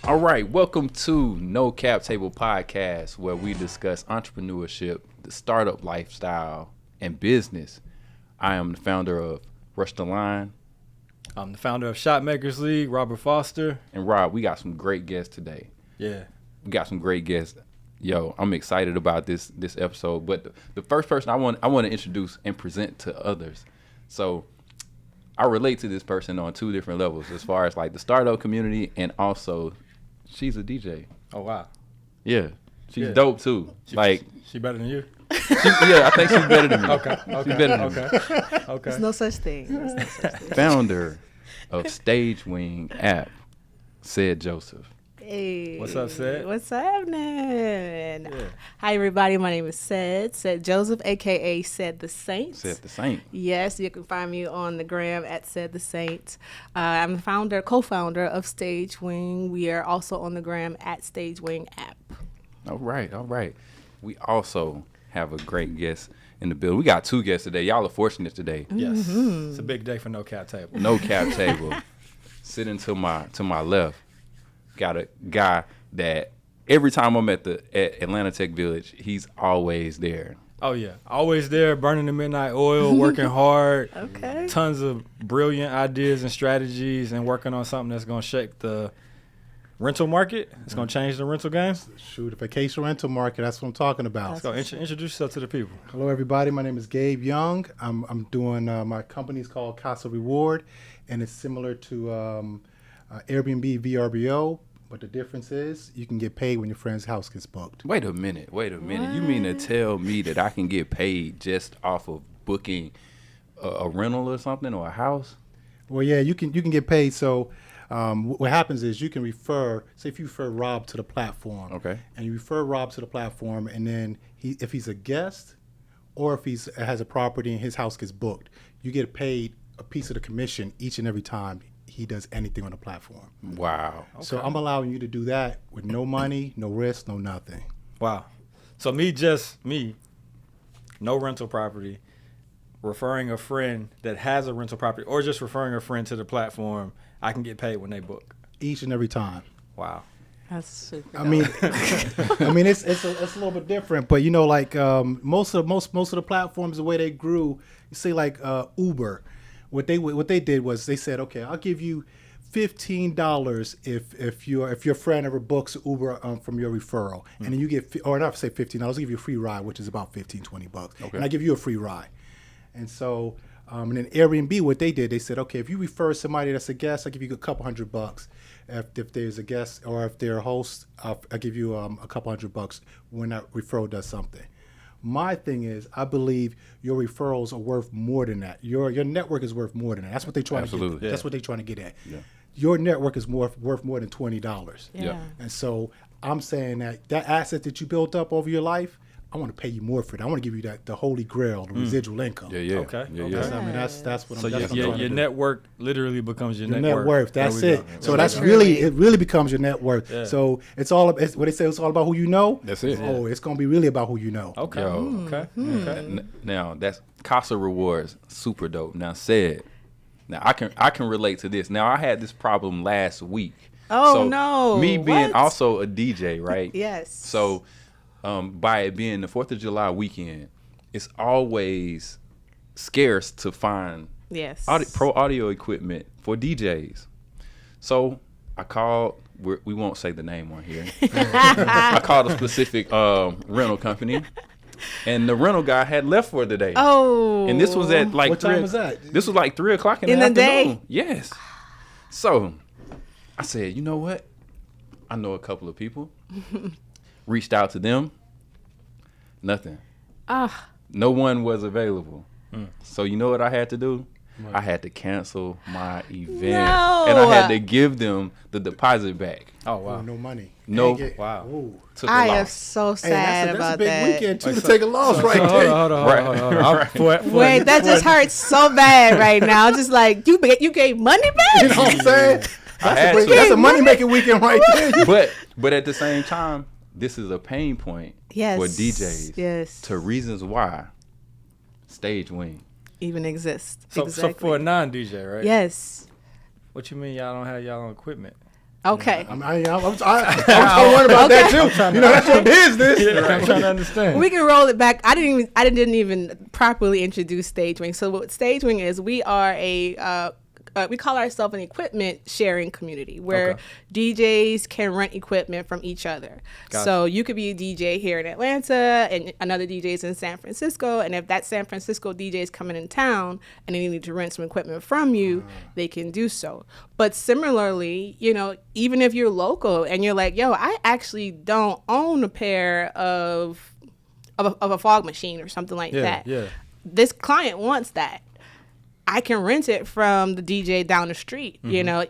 All right, welcome to No Cap Table Podcast, where we discuss entrepreneurship, the startup lifestyle, and business. I am the founder of Rush the Line. I'm the founder of Shot Makers League, Robert Foster. And Rob, we got some great guests today. Yeah. We got some great guests. Yo, I'm excited about this episode. But the first person I want to introduce and present to others. So I relate to this person on two different levels, as far as like the startup community, and also she's a DJ. Oh wow. Yeah, she's dope too. She better than you? I think she's better than me. Okay. She's better than me. Okay. There's no such thing. Founder of Stage Wing app, Said Joseph. Hey. What's up, Sed? What's happening? Yeah. Hi, everybody. My name is Said Joseph, a.k.a. Said the Saint. Said the Saint. Yes, you can find me on the gram at Said the Saint. I'm the co-founder of Stage Wing. We are also on the gram at Stage Wing app. All right. We also have a great guest in the building. We got two guests today. Y'all are fortunate today. Yes. Mm-hmm. It's a big day for No Cap Table. No Cap Table. Sitting to my left, got a guy that every time I'm at Atlanta Tech Village, he's always there. Oh yeah. Always there, burning the midnight oil, working hard. Okay. Tons of brilliant ideas and strategies, and working on something that's gonna shake the rental market. It's gonna change the rental game. Shoot, the vacation rental market, that's what I'm talking about. So introduce yourself to the people. Hello, everybody. My name is Gabe Young. I'm doing, my company's called Casa Reward, and it's similar to Airbnb VRBO, but the difference is you can get paid when your friend's house gets booked. Wait a minute. You mean to tell me that I can get paid just off of booking a rental or something, or a house? Well, yeah, you can get paid. So what happens is you can refer, say if you refer Rob to the platform. Okay. And you refer Rob to the platform, and then if he's a guest or if he has a property and his house gets booked, you get paid a piece of the commission each and every time he does anything on the platform. Wow. Okay. So I'm allowing you to do that with no money, no risk, no nothing. Wow. So me, no rental property, referring a friend that has a rental property, or just referring a friend to the platform, I can get paid when they book. Each and every time. Wow. That's super. I mean, it's a little bit different, but like most of the platforms, the way they grew, you say like Uber, what they did was they said, okay, I'll give you $15 if your friend ever books Uber from your referral, and then you get, or not say $15, I'll give you a free ride, which is about $15-20, okay. And I give you a free ride, and so. And then Airbnb, what they did, they said, okay, if you refer somebody that's a guest, I'll give you a couple $100. If there's a guest or if they're a host, I'll give you a couple $100 when that referral does something. My thing is, I believe your referrals are worth more than that. Your network is worth more than that. That's what they're trying to get. Yeah. That's what they're trying to get at. Yeah. Your network is worth more than $20. Yeah. And so I'm saying that asset that you built up over your life, I want to pay you more for it. I want to give you the holy grail, the residual income. Yeah. Okay. Yeah. I mean, that's what So I'm trying to your do. network literally becomes your Your net worth. That's There we it. go. So That's it really really becomes your net worth. Yeah. So it's all what they say. It's all about who you know. That's it. Oh, it's gonna be really about who you know. Okay. Yo. Okay. Now that's Casa Rewards, super dope. Now now I can relate to this. Now I had this problem last week. Oh, so no. Me being What? also a DJ, right? Yes. So by it being the 4th of July weekend, it's always scarce to find Yes. pro audio equipment for DJs. So I called, we won't say the name on here. I called a specific rental company, and the rental guy had left for the day. Oh. And this was at like What time was that? This was like 3 o'clock in In the the day? afternoon. Yes. So I said, you know what? I know a couple of people. Reached out to them. Nothing. No one was available. So you know what I had to do? I had to cancel my event. No. And I had to give them the deposit back. Oh wow. No money. No. Dang it. Wow. Ooh. Took a I am loss. so Hey, sad that's about a big that. weekend too to take a loss right Hold there. on. Wait, that just hurts so bad right now. Just like you gave money back. You know what I'm saying? I had to. That's a money making weekend right there. But at the same time, this is a pain point Yes. for DJs. Yes. To reasons why Stage Wing. Even exist. So Exactly. for a non-DJ, right? Yes. What you mean y'all don't have y'all own equipment? Okay. I'm worried about that too. That's your business. I'm trying to understand. We can roll it back. I didn't even properly introduce Stage Wing. So what Stage Wing is, we are we call ourselves an equipment sharing community where DJs can rent equipment from each other. Gotcha. So you could be a DJ here in Atlanta and another DJ is in San Francisco. And if that San Francisco DJ is coming in town and they need to rent some equipment from you, they can do so. But similarly, even if you're local and you're like, yo, I actually don't own a pair of a fog machine or something like that. Yeah. This client wants that. I can rent it from the DJ down the street,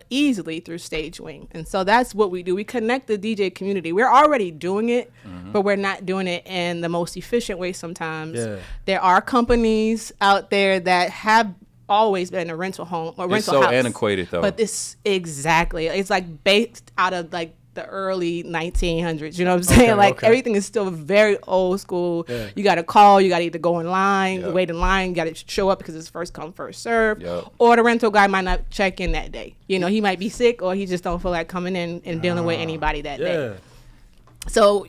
easily through Stage Wing. And so that's what we do. We connect the DJ community. We're already doing it, but we're not doing it in the most efficient way sometimes. Yeah. There are companies out there that have always been a rental home or rental house. It's so antiquated, though. But it's like based out of like the early 1900s, you know what I'm saying? Everything is still very old school. Yeah. You got to call, you got to either go in line, wait in line, you got to show up because it's first come, first serve. Or the rental guy might not check in that day. He might be sick or he just don't feel like coming in and dealing with anybody that day. So,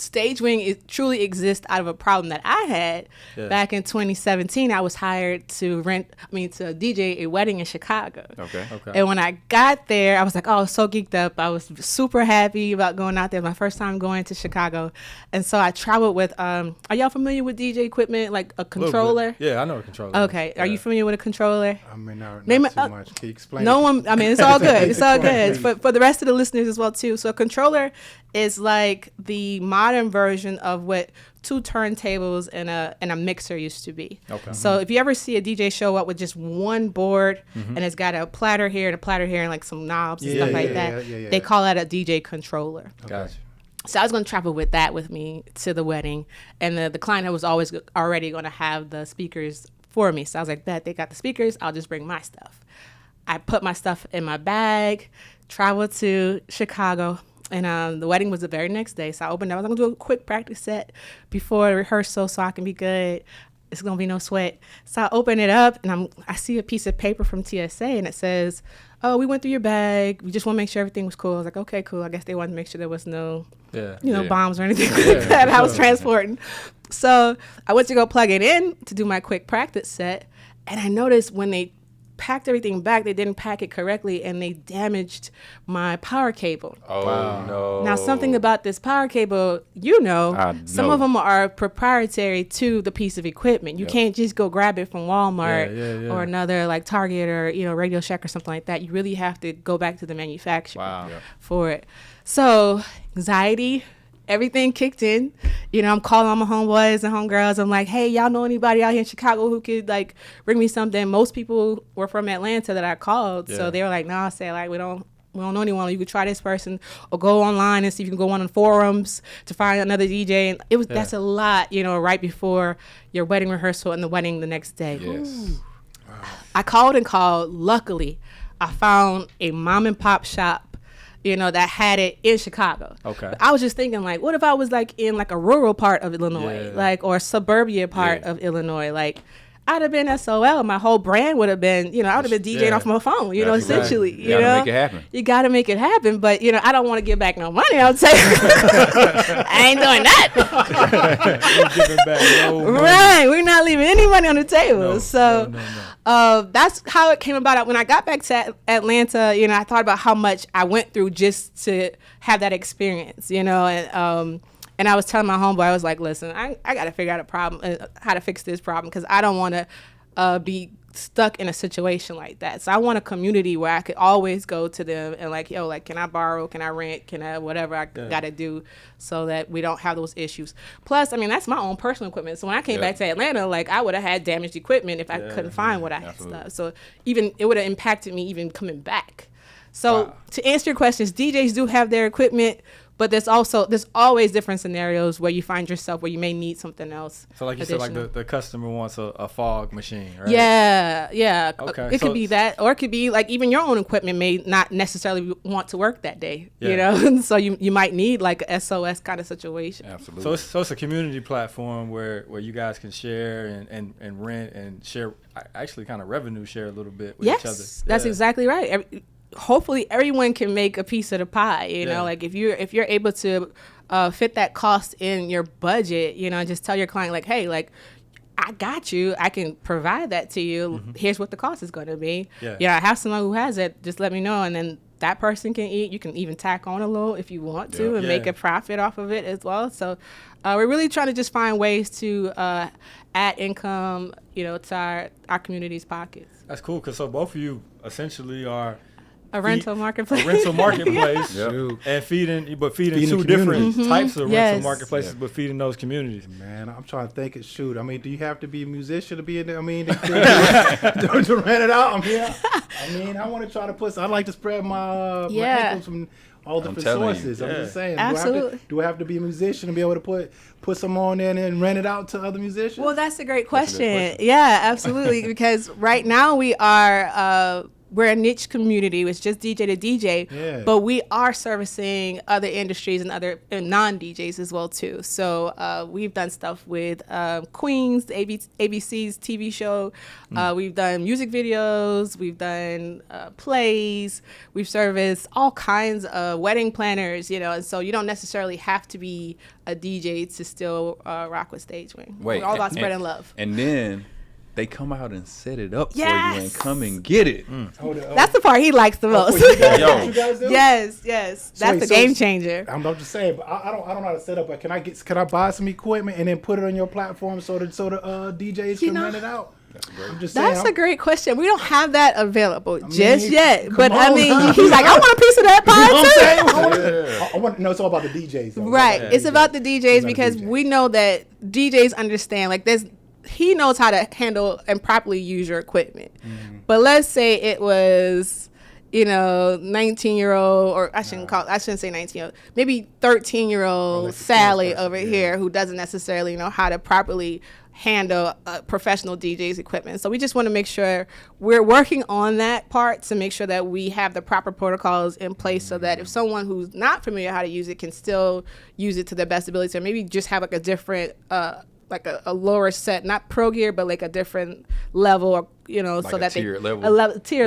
Stage Wing truly exists out of a problem that I had back in 2017. I was hired to DJ a wedding in Chicago. Okay. And when I got there, I was like, oh, so geeked up. I was super happy about going out there. My first time going to Chicago. And so I traveled with, are y'all familiar with DJ equipment, like a controller? Yeah, I know a controller. Okay. Yeah. Are you familiar with a controller? I mean, not too much. Can you explain? It's all good. It's all good. But for the rest of the listeners as well, too. So a controller is like the modern version of what two turntables and a mixer used to be. Okay. So if you ever see a DJ show up with just one board and it's got a platter here and a platter here and like some knobs and stuff like that, they call that a DJ controller. Gotcha. So I was going to travel with that with me to the wedding, and the client was always already going to have the speakers for me. So I was like, they got the speakers, I'll just bring my stuff. I put my stuff in my bag, traveled to Chicago. And the wedding was the very next day. So I opened up. I was going to do a quick practice set before rehearsal so I can be good. It's going to be no sweat. So I open it up, and I see a piece of paper from TSA, and it says, oh, we went through your bag. We just want to make sure everything was cool. I was like, okay, cool. I guess they wanted to make sure there was no, bombs or anything like that I was transporting. So I went to go plug it in to do my quick practice set, and I noticed when they packed everything back, they didn't pack it correctly and they damaged my power cable. Oh, wow. No. Now, something about this power cable, some of them are proprietary to the piece of equipment. You can't just go grab it from Walmart or another like Target or, Radio Shack or something like that. You really have to go back to the manufacturer for it. So, anxiety, everything kicked in. I'm calling all my homeboys and homegirls. I'm like, hey, y'all know anybody out here in Chicago who could like bring me something? Most people were from Atlanta that I called. So they were like, I say like, we don't know anyone. You could try this person or go online and see if you can go on forums to find another DJ. And that's a lot, right before your wedding rehearsal and the wedding the next day. Yes. Wow. I called and called. Luckily, I found a mom and pop shop that had it in Chicago. Okay. But I was just thinking, like, what if I was like in like a rural part of Illinois, or a suburbia part of Illinois? Like, I'd have been SOL. My whole brand would have been, I would have been DJing off my phone, essentially. You gotta make it happen. You gotta make it happen. But, I don't want to give back no money. I'll tell you. I ain't doing that. Giving back no money. Right. We're not leaving any money on the table. That's how it came about. When I got back to Atlanta, I thought about how much I went through just to have that experience, and I was telling my homeboy, I was like, listen, I got to figure out how to fix this problem, because I don't want to be stuck in a situation like that. So I want a community where I could always go to them and like, yo, like, can I borrow? Can I rent? Can I whatever I got to do so that we don't have those issues? Plus, that's my own personal equipment. So when I came back to Atlanta, like, I would have had damaged equipment if I couldn't find what I had stuff. So it would have impacted me even coming back. So to answer your questions, DJs do have their equipment, but there's always different scenarios where you find yourself where you may need something else. So like you said, like the customer wants a fog machine, right? Yeah. Okay. It could be that, or it could be like even your own equipment may not necessarily want to work that day, So you might need like a SOS kind of situation. Absolutely. So it's a community platform where you guys can share and rent and share, actually kind of revenue share a little bit with each other. Yes, that's exactly right. hopefully everyone can make a piece of the pie. You know, like if you're able to fit that cost in your budget, you know, just tell your client like, hey, like, I got you. I can provide that to you. Here's what the cost is going to be. Yeah, I have someone who has it. Just let me know, and then that person can eat. You can even tack on a little if you want to and make a profit off of it as well. So we're really trying to just find ways to add income, you know, to our community's pockets. That's cool, because so both of you essentially are rental marketplace. A rental marketplace. And feeding two different types of rental marketplaces, but feeding those communities. Man, I'm trying to think. Shoot, I mean, do you have to be a musician to be in there? I mean, to rent it out? I mean, I want to try to put. I like to spread my income from all different sources. I'm just saying. Absolutely. Do I have to be a musician to be able to put some on there and rent it out to other musicians? Well, that's a great question. Yeah, absolutely. Because right now we are. We're a niche community. It's just DJ to DJ, but we are servicing other industries and other non-DJs as well too. So we've done stuff with Queens, ABC's TV show. We've done music videos. We've done plays. We've serviced all kinds of wedding planners, you know, and so you don't necessarily have to be a DJ to still rock with Stage Wing. We're all about spreading love. And then they come out and set it up for you and come and get it. That's the part he likes the most. Yes. That's the game changer. I'm just saying, but I don't know how to set up. But can I buy some equipment and then put it on your platform so the DJs can rent it out? That's a great question. We don't have that available just yet. But I mean, he's like, I want a piece of that pie too. No, it's all about the DJs. Right. It's about the DJs because we know that DJs understand. Like he knows how to handle and properly use your equipment. But let's say it was, you know, 19-year-old, or I shouldn't say 19-year-old, maybe 13-year-old Sally over here who doesn't necessarily know how to properly handle professional DJ's equipment. So we just want to make sure we're working on that part to make sure that we have the proper protocols in place so that if someone who's not familiar how to use it can still use it to their best ability, or maybe just have like a different like a lower set, not pro gear, but like a different level, or, you know, like so that tier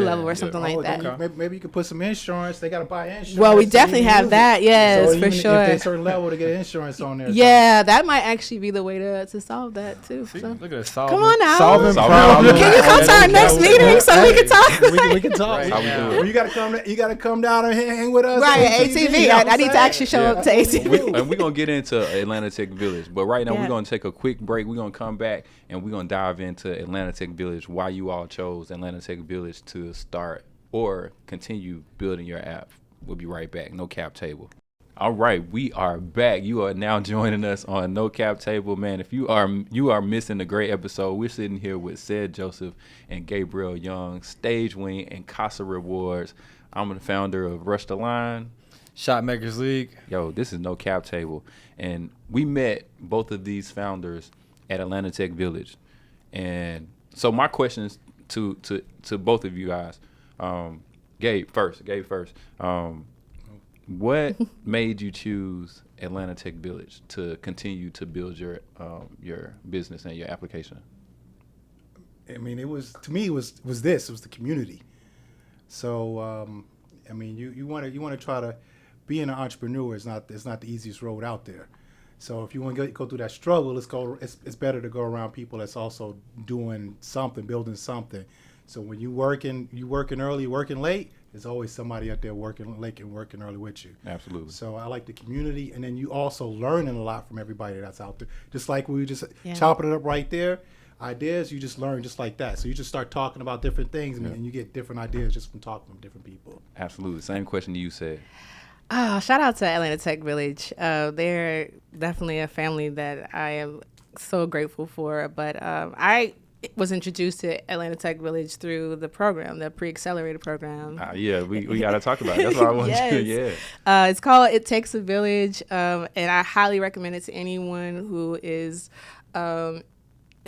level or something like that. Okay. Maybe you could put some insurance. They got to buy insurance. Well, we definitely have that. Yes, so for sure. If there's a certain level to get insurance on there. Yeah, that might actually be the way to solve that too. See, so. Look at Come on now. Solving problems. Can you come to our next meeting so we can talk? We can talk. Right. Well, you got to come down and hang with us. Right, at ATV. I need to actually show up to ATV. And we're going to get into Atlanta Tech Village. But right now, we're going to take a quick break. We're going to come back and we're going to dive into Atlanta Tech Village, why you all chose Atlanta Tech Village to start or continue building your app. We'll be right back. No Cap Table. All right, we are back. You are now joining us on No Cap Table. Man, if you are missing a great episode, we're sitting here with Ced Joseph and Gabriel Young, Stage Wing and Casa Rewards. I'm the founder of Rush the Line. Shot Makers League. Yo, this is No Cap Table. And we met both of these founders at Atlanta Tech Village. And so my questions to both of you guys, Gabe first. What made you choose Atlanta Tech Village to continue to build your business and your application? I mean, it was the community. So I mean, you want to try to be an entrepreneur. It's not the easiest road out there. So if you want to go through that struggle, it's better to go around people that's also doing something, building something. So when you working early, working late, there's always somebody out there working late and working early with you. Absolutely. So I like the community, and then you also learning a lot from everybody that's out there. Just like we were just chopping it up right there, ideas, you just learn just like that. So you just start talking about different things, and you get different ideas just from talking from different people. Absolutely. Same question to you, Ced. Shout out to Atlanta Tech Village. They're definitely a family that I am so grateful for. But I was introduced to Atlanta Tech Village through the program, the pre-accelerated program. Yeah, we got to talk about it. That's what I want to do. Yeah. It's called It Takes a Village, and I highly recommend it to anyone who is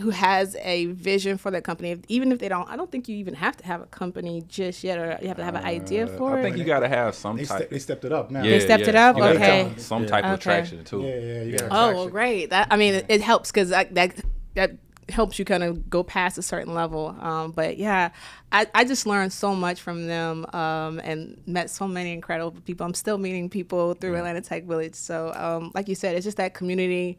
who has a vision for their company. Even if they don't, I don't think you even have to have a company just yet, or you have to have an idea for it. I think you got to have some type. They stepped it up now. They stepped it up? Okay. Some type of traction, too. Yeah. Oh, well, great. That, I mean, it helps because that helps you kind of go past a certain level. But yeah, I just learned so much from them and met so many incredible people. I'm still meeting people through Atlanta Tech Village. So like you said, it's just that community.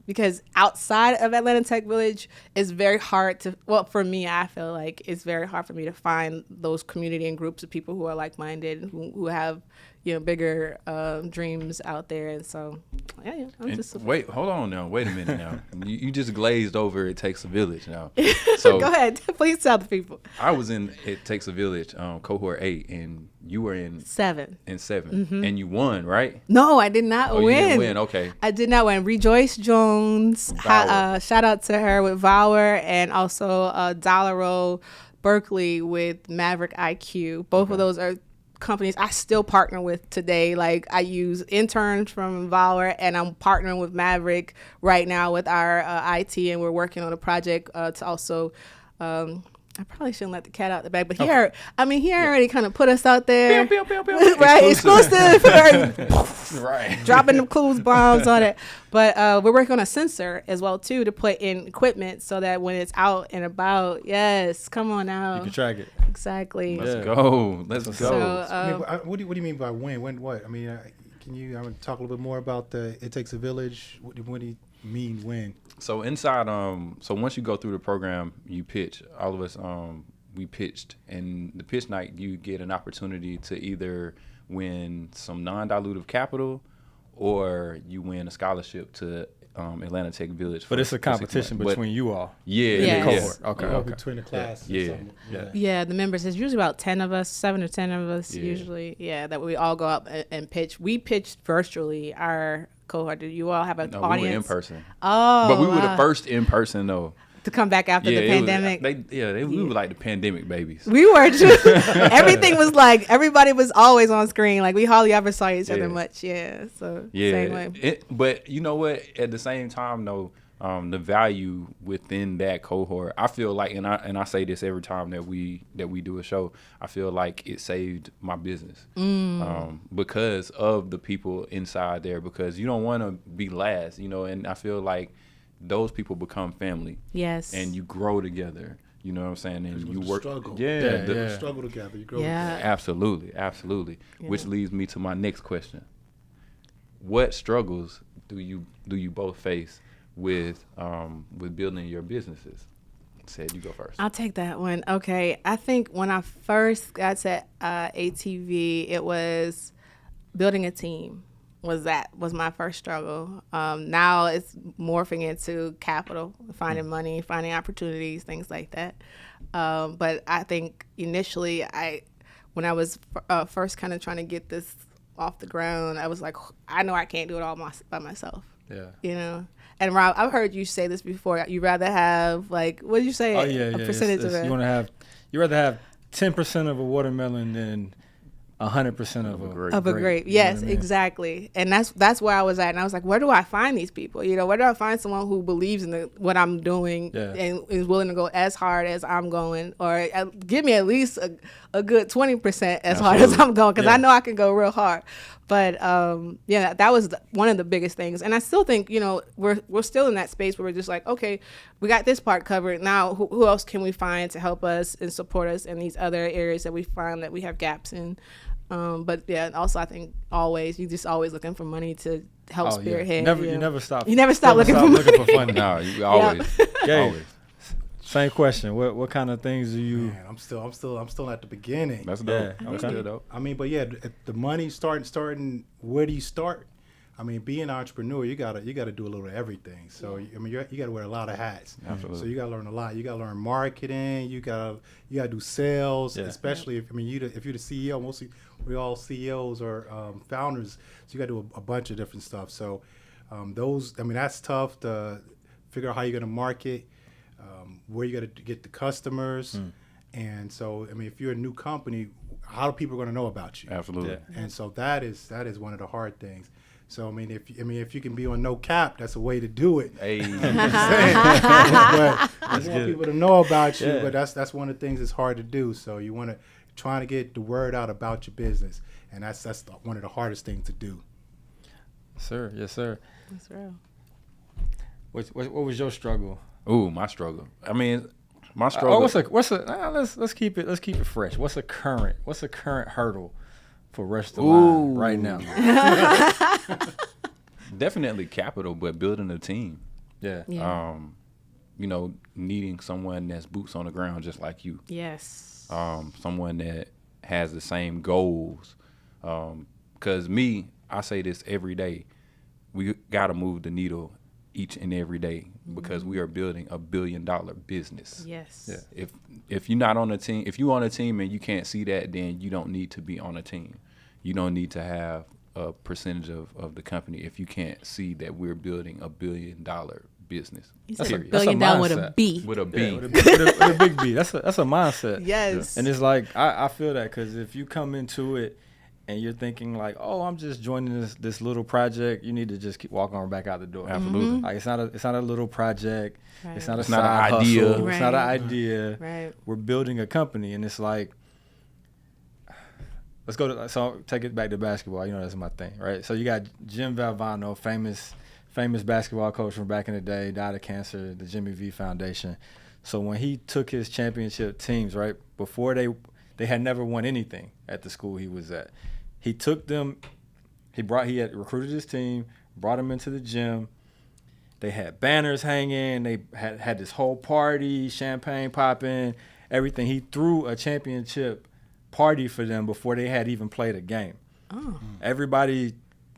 Because outside of Atlanta Tech Village, it's very hard to, well, for me, I feel like it's very hard for me to find those community and groups of people who are like-minded, who have, bigger dreams out there. And so, yeah, I'm just... Wait, hold on now. Wait a minute now. You just glazed over It Takes a Village now. So go ahead. Please tell the people. I was in It Takes a Village, cohort 8, and you were in 7. Mm-hmm. And you won, right? No, I did not win. You didn't win. Okay. I did not win. Rejoice Jones, shout out to her with Vower, and also Dollar Berkeley with Maverick IQ. Both of those are companies I still partner with today. Like, I use interns from Vower, and I'm partnering with Maverick right now with our IT, and we're working on a project to also I probably shouldn't let the cat out the bag, but he already kind of put us out there. Right, exclusive. Right. Dropping the clues bombs on it. But we're working on a sensor as well, too, to put in equipment so that when it's out and about, yes, come on out. You can track it. Exactly. Let's go. So, what do you mean by win? Win what? I mean, can you talk a little bit more about the It Takes a Village? What do you mean win? So inside, so once you go through the program, you pitch. All of us, we pitched, and the pitch night, you get an opportunity to either win some non-dilutive capital, or you win a scholarship to Atlanta Tech Village. But it's a competition between you all. Yeah. Cohort. Okay. Between the class. Yeah, the members, there's usually about 10 of us, 7 or 10 of us usually. Yeah, that we all go up and pitch. We pitched virtually our cohort. Did you all have an audience? We were in person. Oh, but we were the first in person though. To come back after the pandemic. We were like the pandemic babies. We were too. Everything was like, everybody was always on screen. Like, we hardly ever saw each other much. Yeah. So same way. But you know what? At the same time though, the value within that cohort, I feel like, and I say this every time that we do a show, I feel like it saved my business because of the people inside there. Because you don't want to be last, and I feel like those people become family. Yes. And you grow together. You know what I'm saying? And you work. Struggle. Struggle together. You grow together. Absolutely. Yeah. Which leads me to my next question. What struggles do you both face with building your businesses? Said you go first. I'll take that one. Okay. I think when I first got to ATV, it was building a team. Was my first struggle. Now it's morphing into capital, finding money, finding opportunities, things like that. But I think initially, when I was first kind of trying to get this off the ground, I was like, I know I can't do it all by myself. Yeah. And Rob, I've heard you say this before. You'd rather have, like, what did you say? A percentage of it. You rather have 10% of a watermelon than 100% of a grape. Yes, you know exactly. And that's where I was at. And I was like, where do I find these people? Where do I find someone who believes in what I'm doing and is willing to go as hard as I'm going, or give me at least a good 20% as hard as I'm going, because I know I can go real hard. But that was one of the biggest things. And I still think, we're still in that space where we're just like, okay, we got this part covered. Now, who else can we find to help us and support us in these other areas that we find that we have gaps in? But also I think you just always looking for money to help spearhead. You never stop. You never stop looking for money. No, you always. Always. Same question. What kind of things do you? Man, I'm still at the beginning. That's dope. That's good though. I mean, but the money starting. Where do you start? I mean, being an entrepreneur, you gotta do a little of everything. So I mean, you gotta wear a lot of hats. Absolutely. So you gotta learn a lot. You gotta learn marketing. You gotta do sales. Especially if you're the CEO. Mostly we all CEOs or founders. So you gotta do a bunch of different stuff. So that's tough to figure out how you're gonna market. Where you got to get the customers, and so I mean, if you're a new company, how are people going to know about you? Absolutely. And so that is one of the hard things. So I mean, if you can be on no cap, that's a way to do it. Hey. But you want people to know about you, but that's one of the things that's hard to do. So you want to try to get the word out about your business, and that's one of the hardest things to do. Sir, yes, sir. That's real. What was your struggle? Ooh, my struggle. I mean, my struggle. Let's keep it fresh. What's a current hurdle for Rush the Line right now? Definitely capital, but building a team. Yeah. Needing someone that's boots on the ground just like you. Yes. Someone that has the same goals. Because I say this every day. We got to move the needle each and every day because we are building $1 billion business. Yes. Yeah. If you're not on a team, if you're on a team and you can't see that, then you don't need to be on a team. You don't need to have a percentage of the company if you can't see that we're building $1 billion business. That's $1 billion with a B. With a B. Yeah, with a big B. That's a mindset. Yes. And it's like I feel that because if you come into it and you're thinking like, oh, I'm just joining this little project, you need to just keep walking back out the door. Absolutely. Like it's not a little project. Right. It's not a It's not side an idea. hustle. It's not an idea. Right. We're building a company, and it's like, so take it back to basketball. You know, that's my thing, right? So you got Jim Valvano, famous basketball coach from back in the day, died of cancer, the Jimmy V Foundation. So when he took his championship teams, right, before they had never won anything at the school he was at, he took them, he had recruited his team, brought them into the gym. They had banners hanging. They had this whole party, champagne popping, everything. He threw a championship party for them before they had even played a game. Oh. Everybody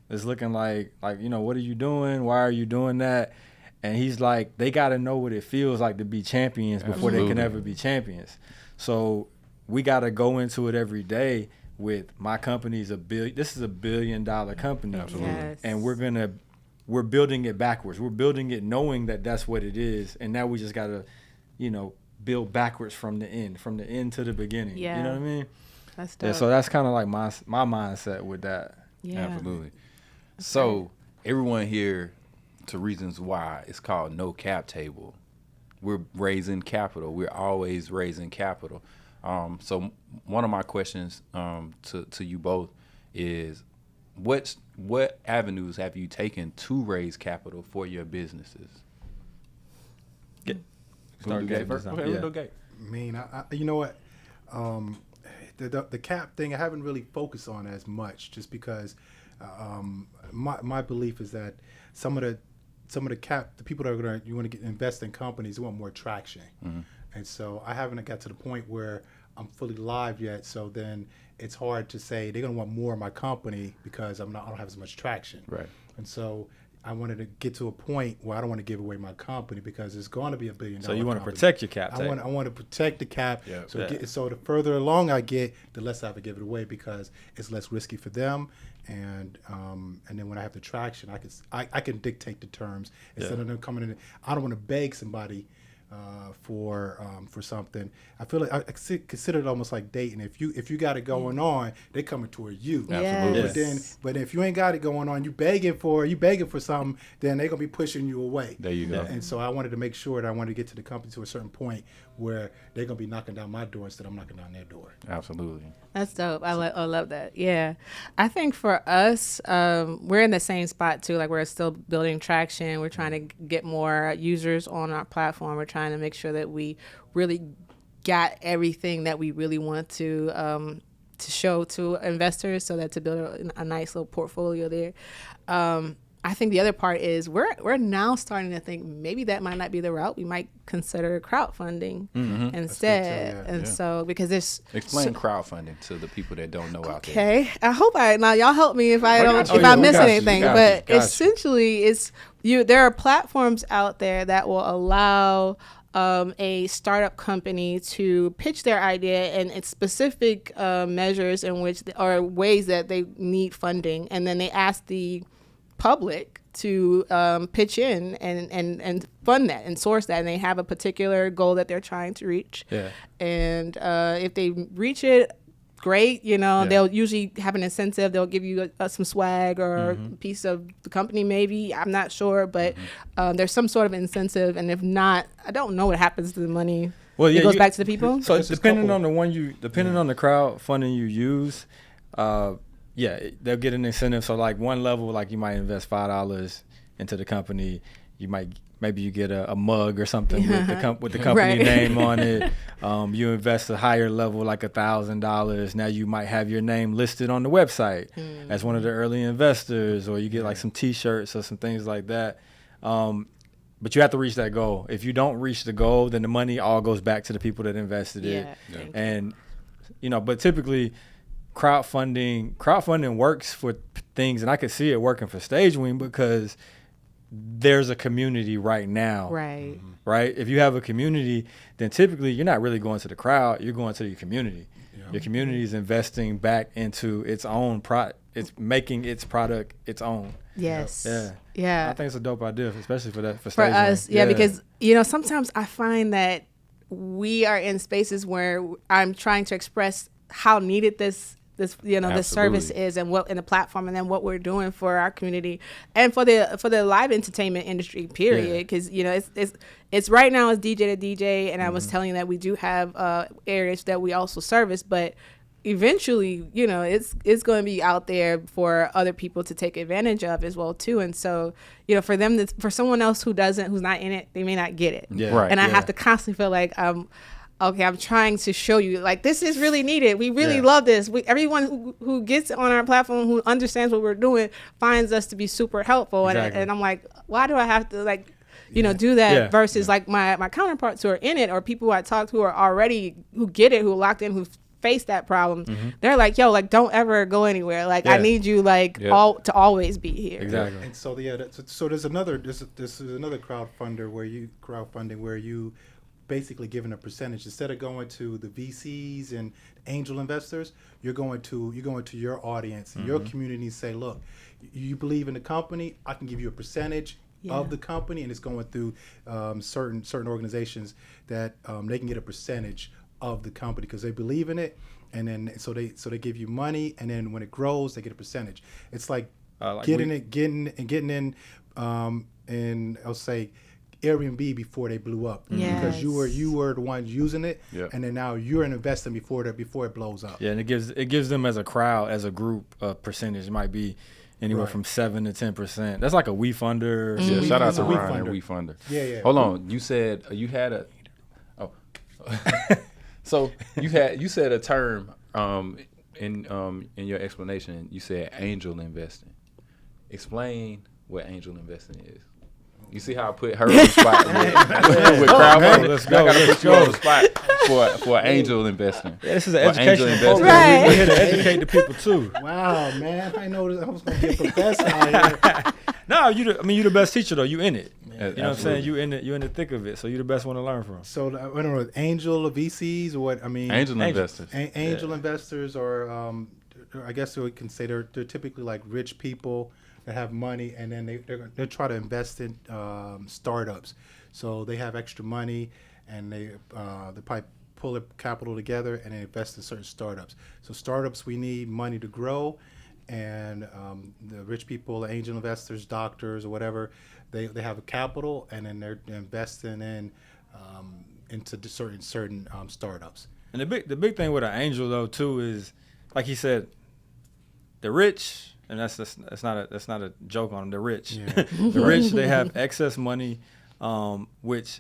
is looking like, what are you doing? Why are you doing that? And he's like, they got to know what it feels like to be champions before they can ever be champions. So we got to go into it every day with my company's this is $1 billion company. Absolutely. Yes. And we're building it backwards. We're building it knowing that that's what it is. And now we just got to, build backwards from the end to the beginning. Yeah. You know what I mean? That's dope. Yeah, so that's kind of like my mindset with that. Yeah. Absolutely. So everyone here, to reasons why, it's called No Cap Table. We're raising capital. We're always raising capital. So one of my questions to you both is, what avenues have you taken to raise capital for your businesses? Start Gabe first. Okay, we'll do Gabe. I mean, you know what? The cap thing I haven't really focused on as much, just because my belief is that some of the people that are you want to invest in companies, they want more traction, and so I haven't got to the point where I'm fully live yet. So then it's hard to say they're gonna want more of my company because I don't have as much traction. Right. And so I wanted to get to a point where I don't want to give away my company because it's going to be $1 billion. So you want to protect your cap? I want to protect the cap. Yeah. So the further along I get, the less I have to give it away because it's less risky for them. And then when I have the traction, I can dictate the terms instead of them coming in. I don't want to beg somebody for something. I feel like I consider it almost like dating. If you got it going on, they coming toward you. Absolutely. Yes. But if you ain't got it going on, you begging for something, then they're gonna be pushing you away. There you go. And so I wanted to make sure that I wanted to get to the company to a certain point where they're gonna be knocking down my door instead of knocking down their door. Absolutely. That's dope. I love that. Yeah. I think for us, we're in the same spot too. Like we're still building traction. We're trying to get more users on our platform. We're trying to make sure that we really got everything that we really want to show to investors so that to build a nice little portfolio there. I think the other part is we're now starting to think maybe that might not be the route. We might consider crowdfunding instead. Too, and so because there's Explain crowdfunding to the people that don't know out there. Okay, I hope now y'all help me if I don't got you. if I miss got you. anything. Got But you. essentially, it's there are platforms out there that will allow a startup company to pitch their idea and its specific measures in which or ways that they need funding, and then they ask the public to pitch in and fund that and source that, and they have a particular goal that they're trying to reach. Yeah. And if they reach it, great. They'll usually have an incentive. They'll give you some swag or a piece of the company, maybe. I'm not sure, but there's some sort of incentive. And if not, I don't know what happens to the money. Well, it goes back to the people. So depending on the crowdfunding you use, they'll get an incentive. So like one level, like you might invest $5 into the company. maybe you get a mug or something with the company name on it. You invest a higher level, like $1,000. Now you might have your name listed on the website as one of the early investors, or you get like some T-shirts or some things like that. But you have to reach that goal. If you don't reach the goal, then the money all goes back to the people that invested it. And but typically crowdfunding works for things, and I could see it working for Stage Wing because there's a community right now. Right. Right? If you have a community, then typically you're not really going to the crowd, you're going to your community. Yeah. Your community is investing back into its own product. It's making its product its own. Yes. Yeah. I think it's a dope idea, especially for Stage for Wing. us. Yeah, because sometimes I find that we are in spaces where I'm trying to express how needed this service is, and the platform, and then what we're doing for our community and for the live entertainment industry, period. Because it's right now it's DJ to DJ, and I was telling you that we do have areas that we also service, but eventually it's going to be out there for other people to take advantage of as well too. And so for someone else who's not in it, they may not get it. I have to constantly feel like I'm trying to show you, like, this is really needed. We really love this. Everyone who gets on our platform, who understands what we're doing, finds us to be super helpful. Exactly. And I'm like, why do I have to do that versus like my counterparts who are in it, or people who I talk to who get it, who are locked in, who face that problem. They're like, yo, like, don't ever go anywhere. Like, I need you to always be here. Exactly. And so so there's another crowdfunding where you basically giving a percentage. Instead of going to the VCs and angel investors, you're going to your audience, your community, and say, look, you believe in the company, I can give you a percentage of the company, and it's going through certain organizations that they can get a percentage of the company because they believe in it, and then so they give you money, and then when it grows, they get a percentage. It's like getting in and I'll say Airbnb before they blew up, because you were the one using it, and then now you're an investor before it blows up. Yeah, and it gives them as a crowd, as a group, a percentage. It might be anywhere from 7 to 10%. That's like a WeFunder. Yeah, shout out to Ryan and WeFunder. Yeah. Hold on, you said you had a so you said a term in your explanation. You said angel investing. Explain what angel investing is. You see how I put her on the spot with crowdfunding? Let's go. I gotta put you on the spot for angel investing. Yeah, this is an education program. Right. We're here to educate the people too. Wow, man! I know I was gonna be a professor out here. No, you're the best teacher though. You in it. You know what I'm saying? You in the thick of it, so you're the best one to learn from. So I don't know, angel or VCs or what? I mean, angel investors. Angel investors are, I guess we can say they're typically like rich people that have money, and then they try to invest in startups. So they have extra money, and they probably pull their capital together and they invest in certain startups. So startups, we need money to grow, and the rich people, the angel investors, doctors or whatever, they have a capital, and then they're investing into certain startups. And the big thing with an angel though too is, like he said, the rich. And that's not a joke on them. They're rich. Yeah. The rich, they have excess money, which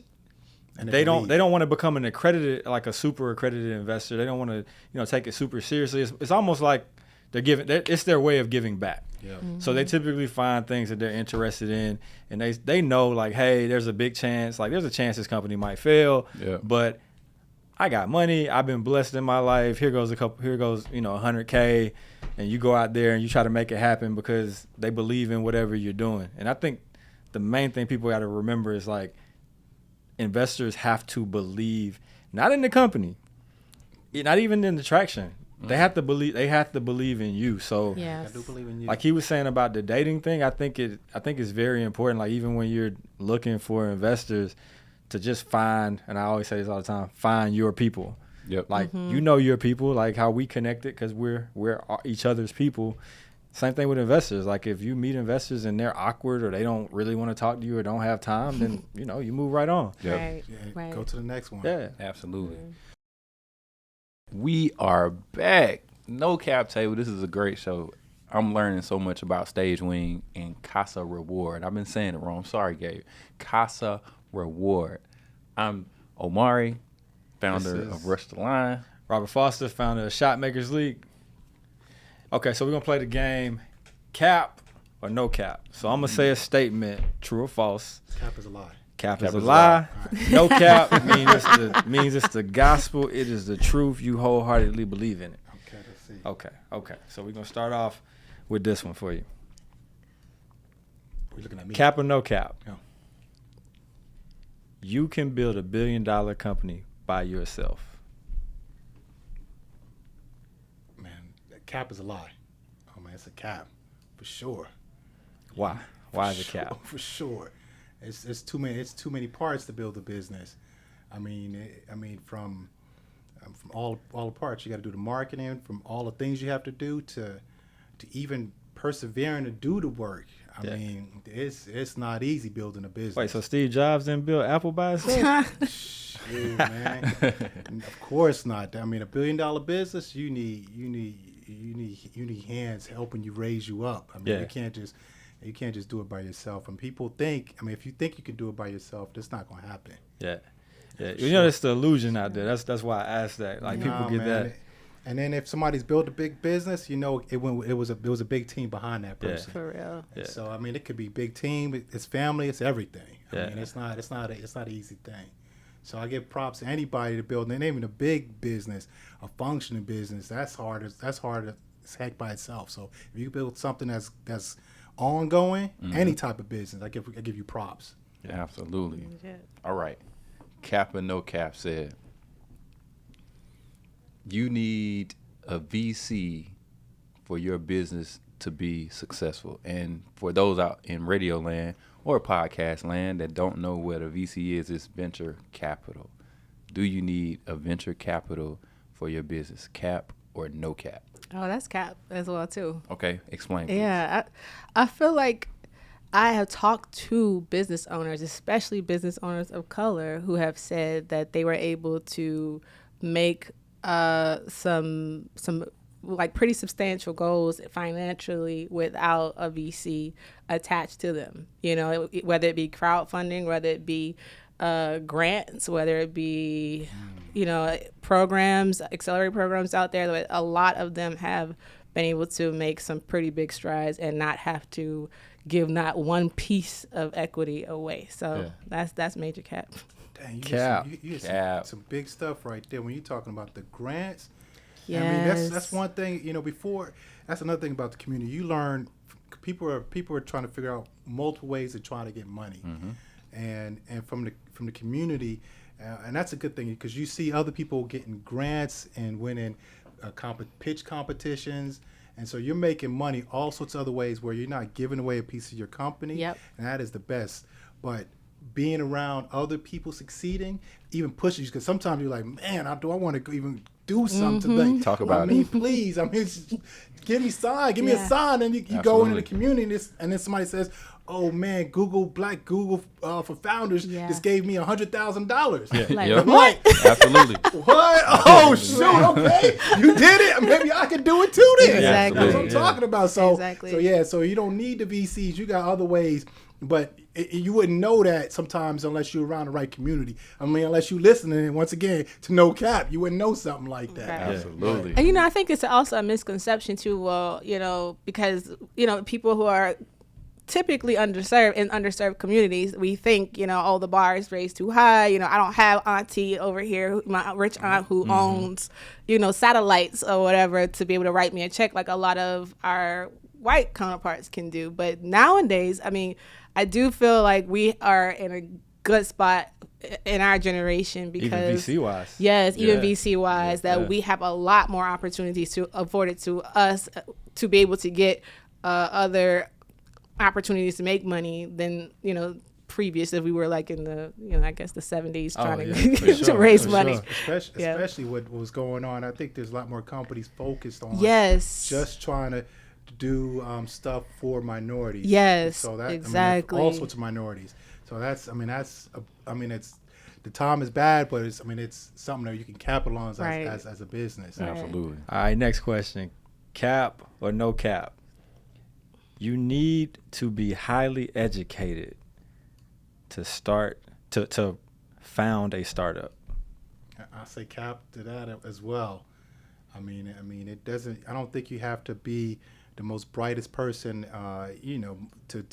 they don't want to become an accredited, like a super accredited investor. They don't want to take it super seriously. It's almost like they're giving. It's their way of giving back. Yeah. Mm-hmm. So they typically find things that they're interested in, and they know, like, hey, there's a big chance. Like, there's a chance this company might fail. Yeah. But I got money. I've been blessed in my life. Here goes $100K. And you go out there and you try to make it happen because they believe in whatever you're doing. And I think the main thing people got to remember is, like, investors have to believe, not in the company, not even in the traction. They have to believe in you. So, yes. I do believe in you. Like he was saying about the dating thing, I think it's very important. Like, even when you're looking for investors, to just find, and I always say this all the time, find your people. Yep. Like, your people, like how we connected, because we're each other's people. Same thing with investors. Like, if you meet investors and they're awkward, or they don't really want to talk to you, or don't have time, then you move right on. Yep. Right. Right. Go to the next one. Yeah, absolutely. We are back. No cap table. This is a great show. I'm learning so much about Stage Wing and Casa Reward. I've been saying it wrong. I'm sorry, Gabe. Casa Reward. I'm Omari, founder of Rush the Line. Robert Foster, founder of Shot Makers League. Okay, so we're going to play the game cap or no cap. So I'm going to say a statement, true or false. Cap is a lie. Cap is a lie. Right. No cap means it's the gospel. It is the truth. You wholeheartedly believe in it. Okay, let's see. Okay. So we're going to start off with this one for you. You're looking at me. Cap or no cap? No. You can build $1 billion company by yourself. Man, that cap is a lie. Oh, man, it's a cap. For sure. Why? Why is it cap? For sure. It's too many parts to build a business. I mean, from all the parts. You got to do the marketing, from all the things you have to do to even persevering to do the work. I mean, it's not easy building a business. Wait, so Steve Jobs didn't build Apple by himself? Shoot, man. Of course not. I mean, $1 billion business, you need hands helping you raise you up. I mean, you can't just do it by yourself. And people think, I mean, if you think you can do it by yourself, that's not going to happen. Yeah. You know, it's the illusion out there. That's why I asked that. Like, people get that. And then if somebody's built a big business, you know, it was a big team behind that person. For real. Yeah. So I mean, it could be big team, it's family, it's everything. I mean, it's not an easy thing. So I give props to anybody to build, and even a big business, a functioning business. That's hard as heck by itself. So if you build something that's ongoing, any type of business, I give you props. Yeah, absolutely. Yeah. All right. Cap or no cap said, you need a VC for your business to be successful. And for those out in radio land or podcast land that don't know what a VC is, it's venture capital. Do you need a venture capital for your business? Cap or no cap? Oh, that's cap as well, too. Okay, explain, please. Yeah, I feel like I have talked to business owners, especially business owners of color, who have said that they were able to make some like pretty substantial goals financially without a VC attached to them. You know, whether it be crowdfunding, whether it be grants, whether it be, you know, programs, accelerated programs out there. But a lot of them have been able to make some pretty big strides and not have to give not one piece of equity away. So that's major cap. Dang, you get some big stuff right there when you're talking about the grants. Yes. I mean, that's one thing, you know, that's another thing about the community. You learn people are trying to figure out multiple ways of trying to get money. And from the community, and that's a good thing because you see other people getting grants and winning pitch competitions. And so you're making money all sorts of other ways where you're not giving away a piece of your company. Yep. And that is the best. But being around other people succeeding even pushes you, because sometimes you're like, man, do I want to even do something today? Talk about it. Please. I mean, give me a sign, and you go into the community, and then somebody says, oh man, Black Google for Founders just gave me $100,000. Yeah. Like, what? Absolutely. What? Oh shoot! Okay, you did it. Maybe I can do it too. Then Exactly. That's what I'm talking about. So you don't need the VCs. You got other ways, but you wouldn't know that sometimes unless you're around the right community. I mean, unless you listening, once again, to No Cap, you wouldn't know something like that. Right. Absolutely. And, you know, I think it's also a misconception too, you know, because, you know, people who are typically underserved communities, we think, you know, oh, the bar is raised too high. You know, I don't have auntie over here, my rich aunt who owns, you know, satellites or whatever to be able to write me a check like a lot of our white counterparts can do. But nowadays, I mean, I do feel like we are in a good spot in our generation because even VC-wise. Yes, even VC-wise, that we have a lot more opportunities to afforded to us to be able to get other opportunities to make money than, you know, previous if we were like in the, you know, I guess the 70s trying to raise money. Sure. Especially what was going on. I think there's a lot more companies focused on just trying to do stuff for minorities. Yes, so that, exactly. I mean, all sorts of minorities. So it's the time is bad, but it's something that you can capitalize as a business. Right. Absolutely. All right, next question. Cap or no cap? you need to be highly educated to start to found a startup. I say cap to that as well. I mean, it doesn't. I don't think you have to be the most brightest person, to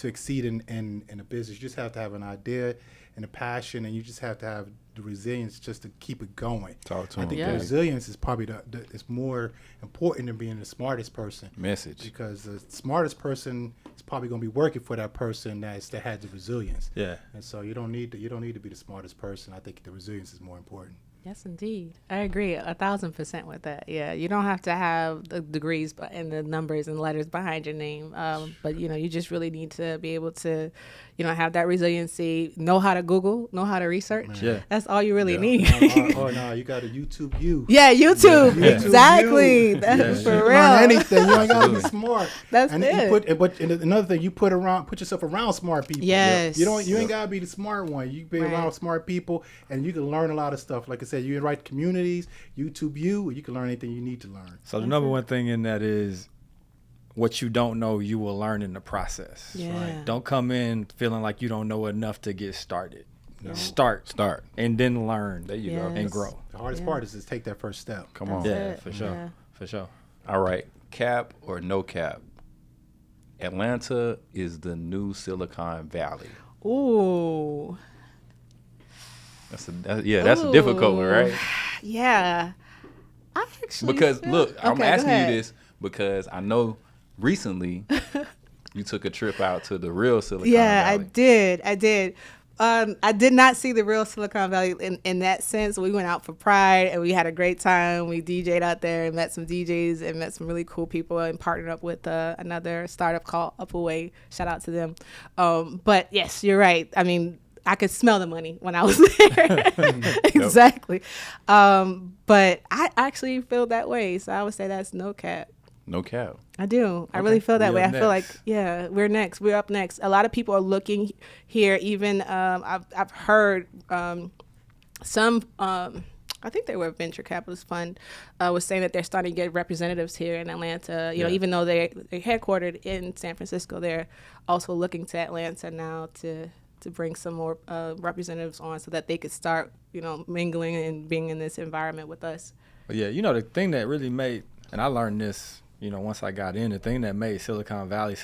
exceed in a business. You just have to have an idea and a passion, and you just have to have the resilience just to keep it going. Talk to I him. think the resilience is probably is more important than being the smartest person. Message. Because the smartest person is probably going to be working for that person that had the resilience. Yeah. And so you don't need to be the smartest person. I think the resilience is more important. Yes, indeed. I agree 1,000% with that. Yeah, you don't have to have the degrees and the numbers and letters behind your name, but you just really need to be able to, have that resiliency, know how to Google, know how to research. Man. Yeah, that's all you really need. No, you got to YouTube you. Yeah, YouTube. Yeah. Exactly. You. That's for you real. Learn anything. You ain't got to be smart. That's and it. But another thing, you put yourself around smart people. Yes. You ain't got to be the smart one. You be around smart people, and you can learn a lot of stuff. Like I said, you in right communities, YouTube you can learn anything you need to learn. So the number one thing in that is what you don't know, you will learn in the process. Yeah. Right? Don't come in feeling like you don't know enough to get started. No. Start, and then learn. There you go. And grow. The hardest part is to take that first step. Come on. Yeah, for sure. All right, cap or no cap? Atlanta is the new Silicon Valley. Ooh. That's a difficult one, right? Yeah. I actually Because look, I'm Okay, asking go you ahead. this because I know recently you took a trip out to the real Silicon Yeah, Valley. I did. I did not see the real Silicon Valley in that sense. We went out for Pride and we had a great time. We DJ'd out there and met some DJs and met some really cool people and partnered up with another startup called Upaway. Shout out to them. But yes, you're right. I mean, I could smell the money when I was there. Exactly. But I actually feel that way. So I would say that's no cap. No cap. I do. I really feel that way. I feel like, next. we're next. We're up next. A lot of people are looking here. Even I've heard some, I think they were a venture capitalist fund, was saying that they're starting to get representatives here in Atlanta. Even though they're headquartered in San Francisco, they're also looking to Atlanta now to bring some more representatives on so that they could start, mingling and being in this environment with us. But yeah, the thing that really made, and I learned this, once I got in, the thing that made Silicon Valley,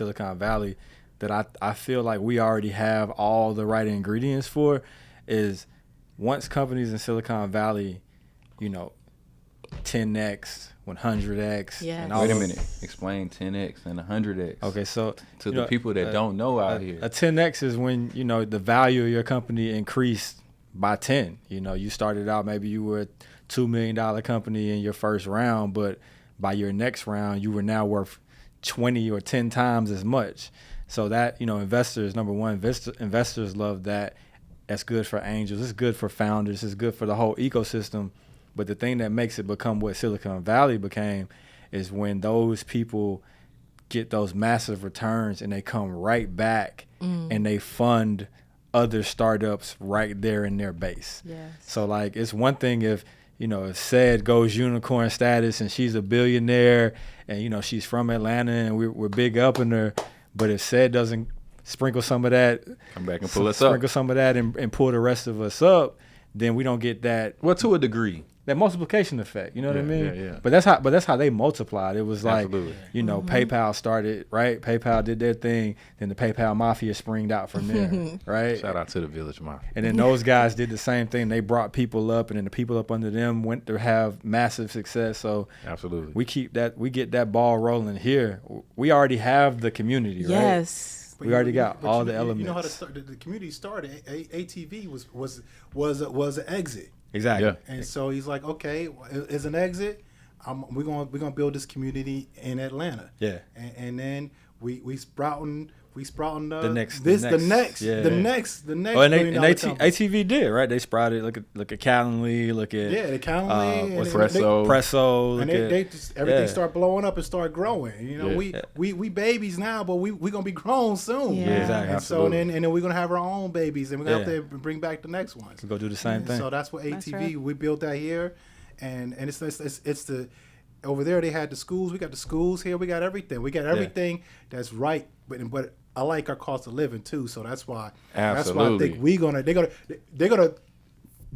that I feel like we already have all the right ingredients for, is once companies in Silicon Valley, 10x, 100x. Yes. And all Wait a those- minute. Explain 10x and 100x. Okay, so To the people that don't know out here. A 10x is when, the value of your company increased by 10. You started out, maybe you were a $2 million company in your first round, but by your next round, you were now worth 20 or 10 times as much. So that, investors, number one, investors love that. That's good for angels. It's good for founders. It's good for the whole ecosystem. But the thing that makes it become what Silicon Valley became is when those people get those massive returns and they come right back and they fund other startups right there in their base. Yes. So like, it's one thing if Said goes unicorn status and she's a billionaire and, she's from Atlanta and we're big up in her. But if Said doesn't sprinkle some of that, Come back and pull us up. sprinkle some of that and pull the rest of us up, then we don't get that. Well, to a degree. That multiplication effect, you know what I mean? Yeah. But that's how they multiplied. It was like, Absolutely. PayPal started, right? PayPal did their thing, then the PayPal mafia springed out from there, right? Shout out to the Village Mafia. And then those guys did the same thing. They brought people up, and then the people up under them went to have massive success. So Absolutely. we get that ball rolling here. We already have the community, right? Yes. We already got all the elements. You know how the community started. ATV was an exit. Exactly. Yeah. And so he's like, okay, as an exit, we're gonna build this community in Atlanta. Yeah. And then we sprouting The next. the next Yeah. $1 billion company. ATV did, right? They sprouted. Look at Calendly. Look at Yeah, the Calendly what's and Presso. Presso. and Look at they just everything yeah. start blowing up and start growing. Yeah. We babies now, but we gonna be grown soon. Yeah. exactly. And so Absolutely. then we're gonna have our own babies, and we're gonna Yeah. have to bring back the next ones. We go do the same And thing. so that's what That's ATV right. we built that here, and it's over there they had the schools. We got the schools here. We got everything. We got everything that's right. But I like our cost of living too. So that's why. Absolutely. That's why I think they're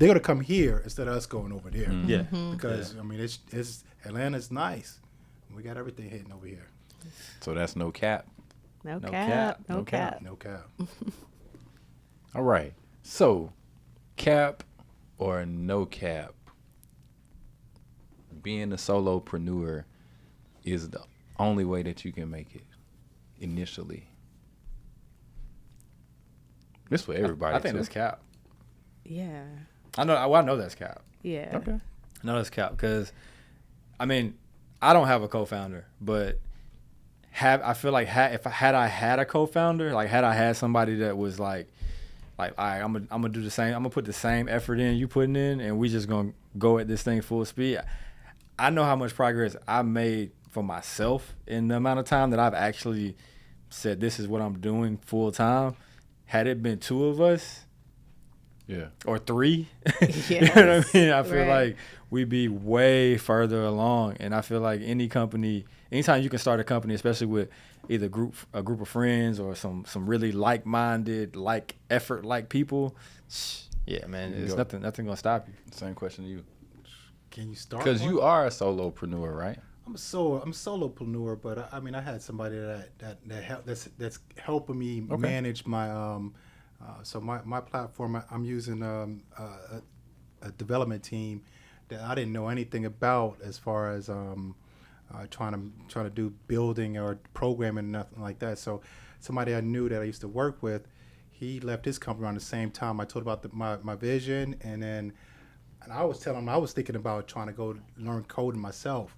gonna come here instead of us going over there. Yeah. Because I mean, it's Atlanta's nice. We got everything hitting over here. So that's no cap. No cap. No cap. All right. So, cap or no cap, being a solopreneur is the only way that you can make it initially. This for everybody. I think that's cap. Yeah. I know that's cap. Yeah. Okay. I know that's cap because, I mean, I don't have a co-founder, but I feel like if I had a co-founder, like had I had somebody that was like, all right, I'm gonna do the same. I'm gonna put the same effort in you putting in, and we just gonna go at this thing full speed. I know how much progress I made for myself in the amount of time that I've actually said this is what I'm doing full time. Had it been two of us, or three, you know what I mean? I feel like we'd be way further along. And I feel like anytime you can start a company, especially with either a group of friends or some really like-minded, like people, yeah, man, there's nothing gonna stop you. Same question to you. Can you start? Because you are a solopreneur, right? I'm a solopreneur, but I mean, I had somebody that's helping me manage my so my platform. I'm using a development team that I didn't know anything about as far as trying to do building or programming, nothing like that. So somebody I knew that I used to work with, he left his company around the same time. I told about my vision, and I was telling him I was thinking about trying to go learn coding myself.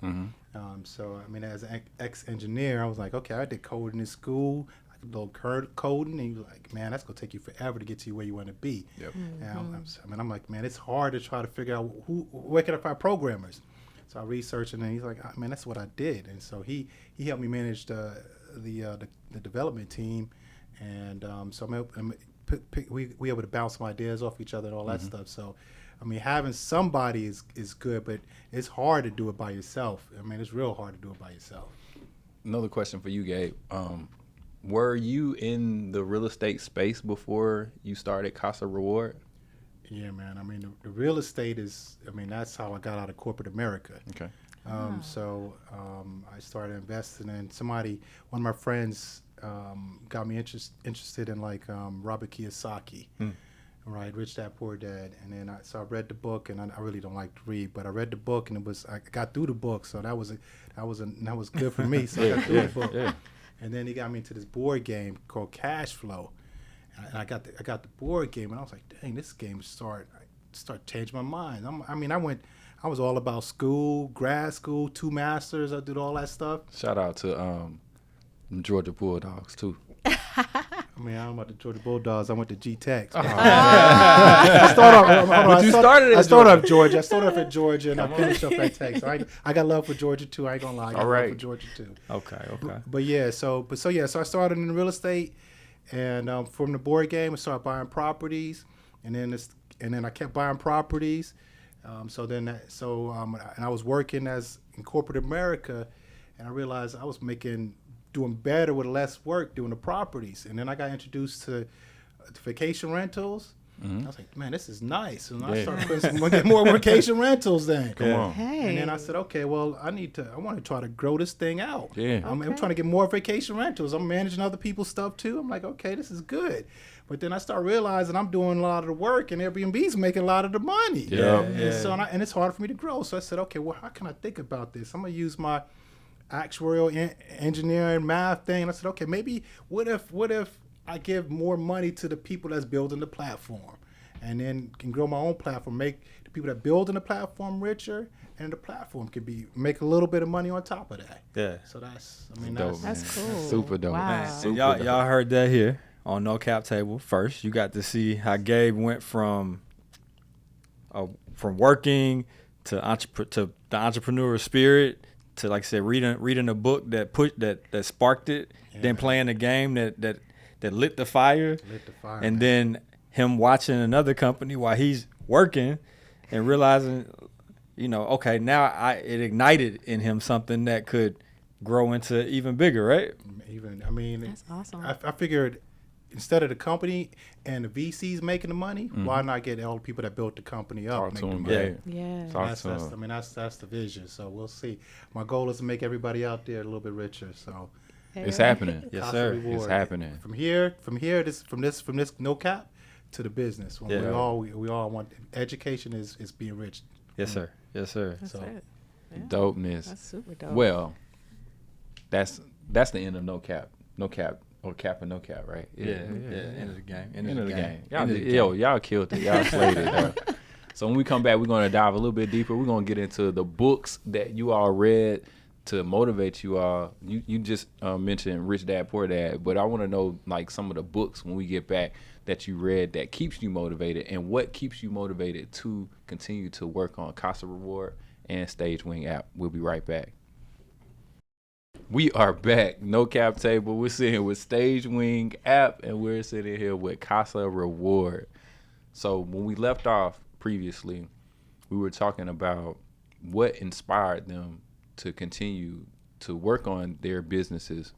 So I mean, as an ex-engineer, I was like, okay, I did coding in school. I could learn coding, and he was like, man, that's gonna take you forever to get to where you want to be. Yep. And I'm like, man, it's hard to try to figure out where can I find programmers. So I researched, and then he's like, man, that's what I did. And so he helped me manage the development team, and so we able to bounce some ideas off each other and all that stuff. So I mean, having somebody is good, but it's hard to do it by yourself. I mean, it's real hard to do it by yourself. Another question for you, Gabe. Were you in the real estate space before you started Casa Reward? Yeah, man. I mean, the real estate that's how I got out of corporate America. Okay. So I started investing in one of my friends got me interested in like Robert Kiyosaki. Right, Rich Dad Poor Dad, and then I read the book, and I really don't like to read, but I read the book, and I got through the book, so that was good for me. So I got through the book, and then he got me into this board game called Cash Flow, and I got the board game, and I was like, dang, this game start changing my mind. I was all about school, grad school, 2 masters. I did all that stuff. Shout out to Georgia Bulldogs too. I mean, I don't know about the Georgia Bulldogs. I went to G-Tech. I started off Georgia. I started off at Georgia, and I finished up at Tech. So I got love for Georgia too. I ain't gonna lie. I got love for Georgia too. Okay. But so I started in real estate, and from the board game, I started buying properties, and then I kept buying properties. And I was working in corporate America, and I realized I was doing better with less work doing the properties. And then I got introduced to vacation rentals. I was like, man, this is nice. And I started getting more vacation rentals then. Come on. Hey. And then I said, okay, well, I want to try to grow this thing out. Yeah. I'm trying to get more vacation rentals. I'm managing other people's stuff too. I'm like, okay, this is good. But then I start realizing I'm doing a lot of the work, and Airbnb's making a lot of the money. Yeah. And it's hard for me to grow. So I said, okay, well, how can I think about this? I'm going to use my actuarial engineering math thing. And I said, okay, maybe what if I give more money to the people that's building the platform, and then can grow my own platform, make the people that building the platform richer, and the platform could make a little bit of money on top of that. Yeah. So that's dope, that's cool. That's super dope. Wow. Y'all heard that here on No Cap Table. First, you got to see how Gabe went from working to the entrepreneurial spirit, to, like I said, reading a book that sparked it, then playing a game that lit the fire, and then him watching another company while he's working and realizing okay, now it ignited in him something that could grow into even bigger, right? That's awesome. I figured instead of the company and the VCs making the money, why not get all the people that built the company up make the money? That's the vision. So we'll see. My goal is to make everybody out there a little bit richer. So it's happening. Yes, Casa sir. Reward. It's happening. From this no cap to the business. When we all want education is being rich. Yes, sir. Yes, sir. That's it. Yeah. Dopeness. That's super dope. Well, that's the end of no cap, or cap and no cap, right? Yeah. End of the game. End of the game. Y'all killed it. Y'all slayed it. So when we come back, we're going to dive a little bit deeper. We're going to get into the books that you all read to motivate you all. You just mentioned Rich Dad Poor Dad, but I want to know like some of the books when we get back that you read that keeps you motivated, and what keeps you motivated to continue to work on Casa Reward and Stage Wing app. We'll be right back. We are back. No cap table. We're sitting with Stage Wing app, and we're sitting here with Casa Reward. So when we left off previously, we were talking about what inspired them to continue to work on their businesses,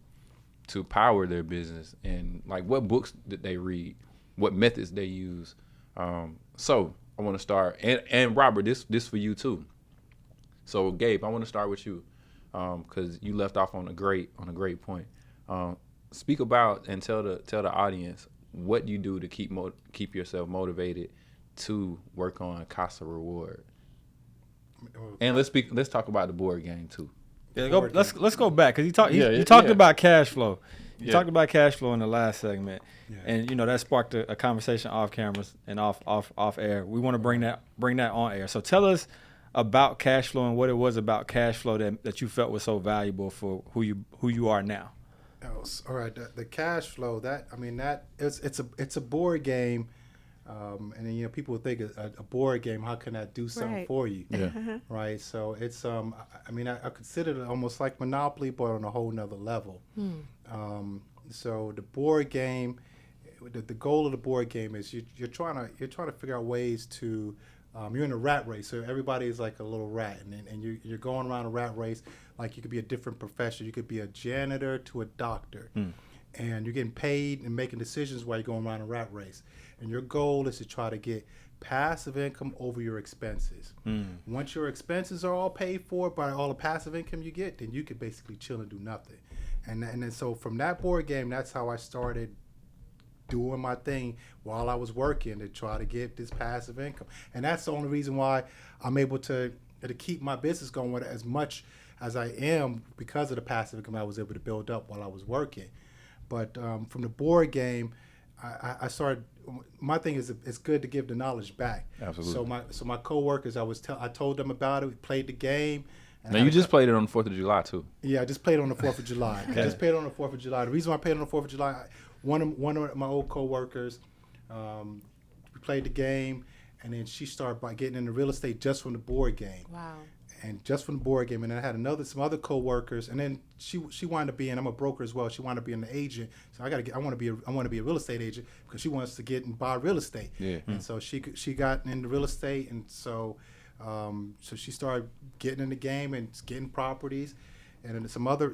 to power their business, and like what books did they read, what methods they use. So I want to start, and Robert, this for you too. So Gabe, I want to start with you, because you left off on a great point. Speak about and tell the audience what you do to keep yourself motivated to work on Casa Reward. And let's talk about the board game too. Yeah, let's go back, because he talked about cash flow. You talked about cash flow in the last segment, and that sparked a conversation off cameras and off air. We want to bring that on air. So tell us about cash flow and what it was about cash flow that you felt was so valuable for who you are now. All right, the cash flow, it's a board game, and then people would think a board game, how can that do something for you? Right. So it's I consider it almost like Monopoly, but on a whole nother level. So the board game, the goal of the board game is you're trying to figure out ways to you're in a rat race, so everybody is like a little rat, and you're going around a rat race. Like you could be a different profession. You could be a janitor to a doctor, and you're getting paid and making decisions while you're going around a rat race. And your goal is to try to get passive income over your expenses. Once your expenses are all paid for by all the passive income you get, then you could basically chill and do nothing. And then so from that board game, that's how I started doing my thing while I was working to try to get this passive income. And that's the only reason why I'm able to keep my business going as much as I am, because of the passive income I was able to build up while I was working. But from the board game, I started. My thing is, it's good to give the knowledge back. Absolutely. So my coworkers, I told them about it. We played the game. Now you just played it on the 4th of July too. Yeah, I just played it on the 4th of July. Okay. I just played it on the 4th of July. The reason why I played it on the 4th of July, one of my old coworkers, we played the game, and then she started by getting into real estate just from the board game. Wow. And just from the board game, and then I had some other coworkers, and then she wanted to be, and I'm a broker as well. She wanted to be an agent, so I want to be a real estate agent, because she wants to get and buy real estate. Yeah. And so she got into real estate, and so she started getting in the game and getting properties, and then some other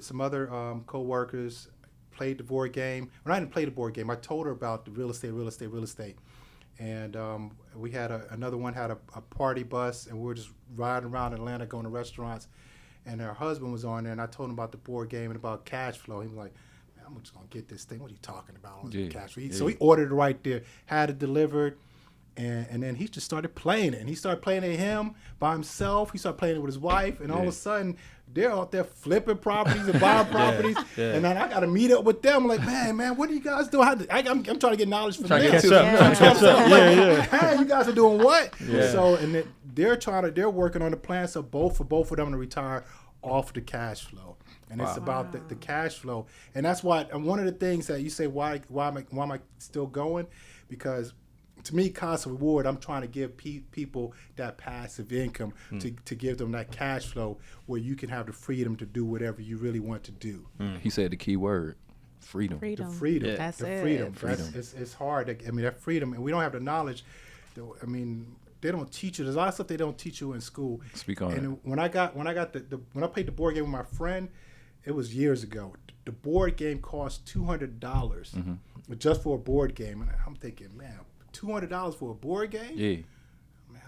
coworkers played the board game. When I didn't play the board game, I told her about the real estate. And we had another one had a party bus, and we were just riding around Atlanta going to restaurants, and her husband was on there, and I told him about the board game and about cash flow. He was like, man, I'm just going to get this thing. What are you talking about? Cash flow? So he ordered it right there, had it delivered, and then he just started playing it. And he started playing it him by himself. He started playing it with his wife, and all of a sudden, they're out there flipping properties and buying properties. And then I got to meet up with them. I'm like, man, what do you guys do? I'm trying to get knowledge from them. Catch up. Hey, you guys are doing what? Yeah. So, and they're working on the plan for both of them to retire off the cash flow. And it's about the cash flow. And that's why, and one of the things that you say, why am I still going? Because to me, Casa Reward, I'm trying to give people that passive income to give them that cash flow where you can have the freedom to do whatever you really want to do. He said the key word, freedom. The freedom. That's the it. freedom. It's hard. That freedom, and we don't have the knowledge. There's teach you. There's a lot of stuff they don't teach you in school. Speak on it. And when I played the board game with my friend, it was years ago. The board game cost $200 just for a board game, and I'm thinking, man, $200 for a board game? Yeah.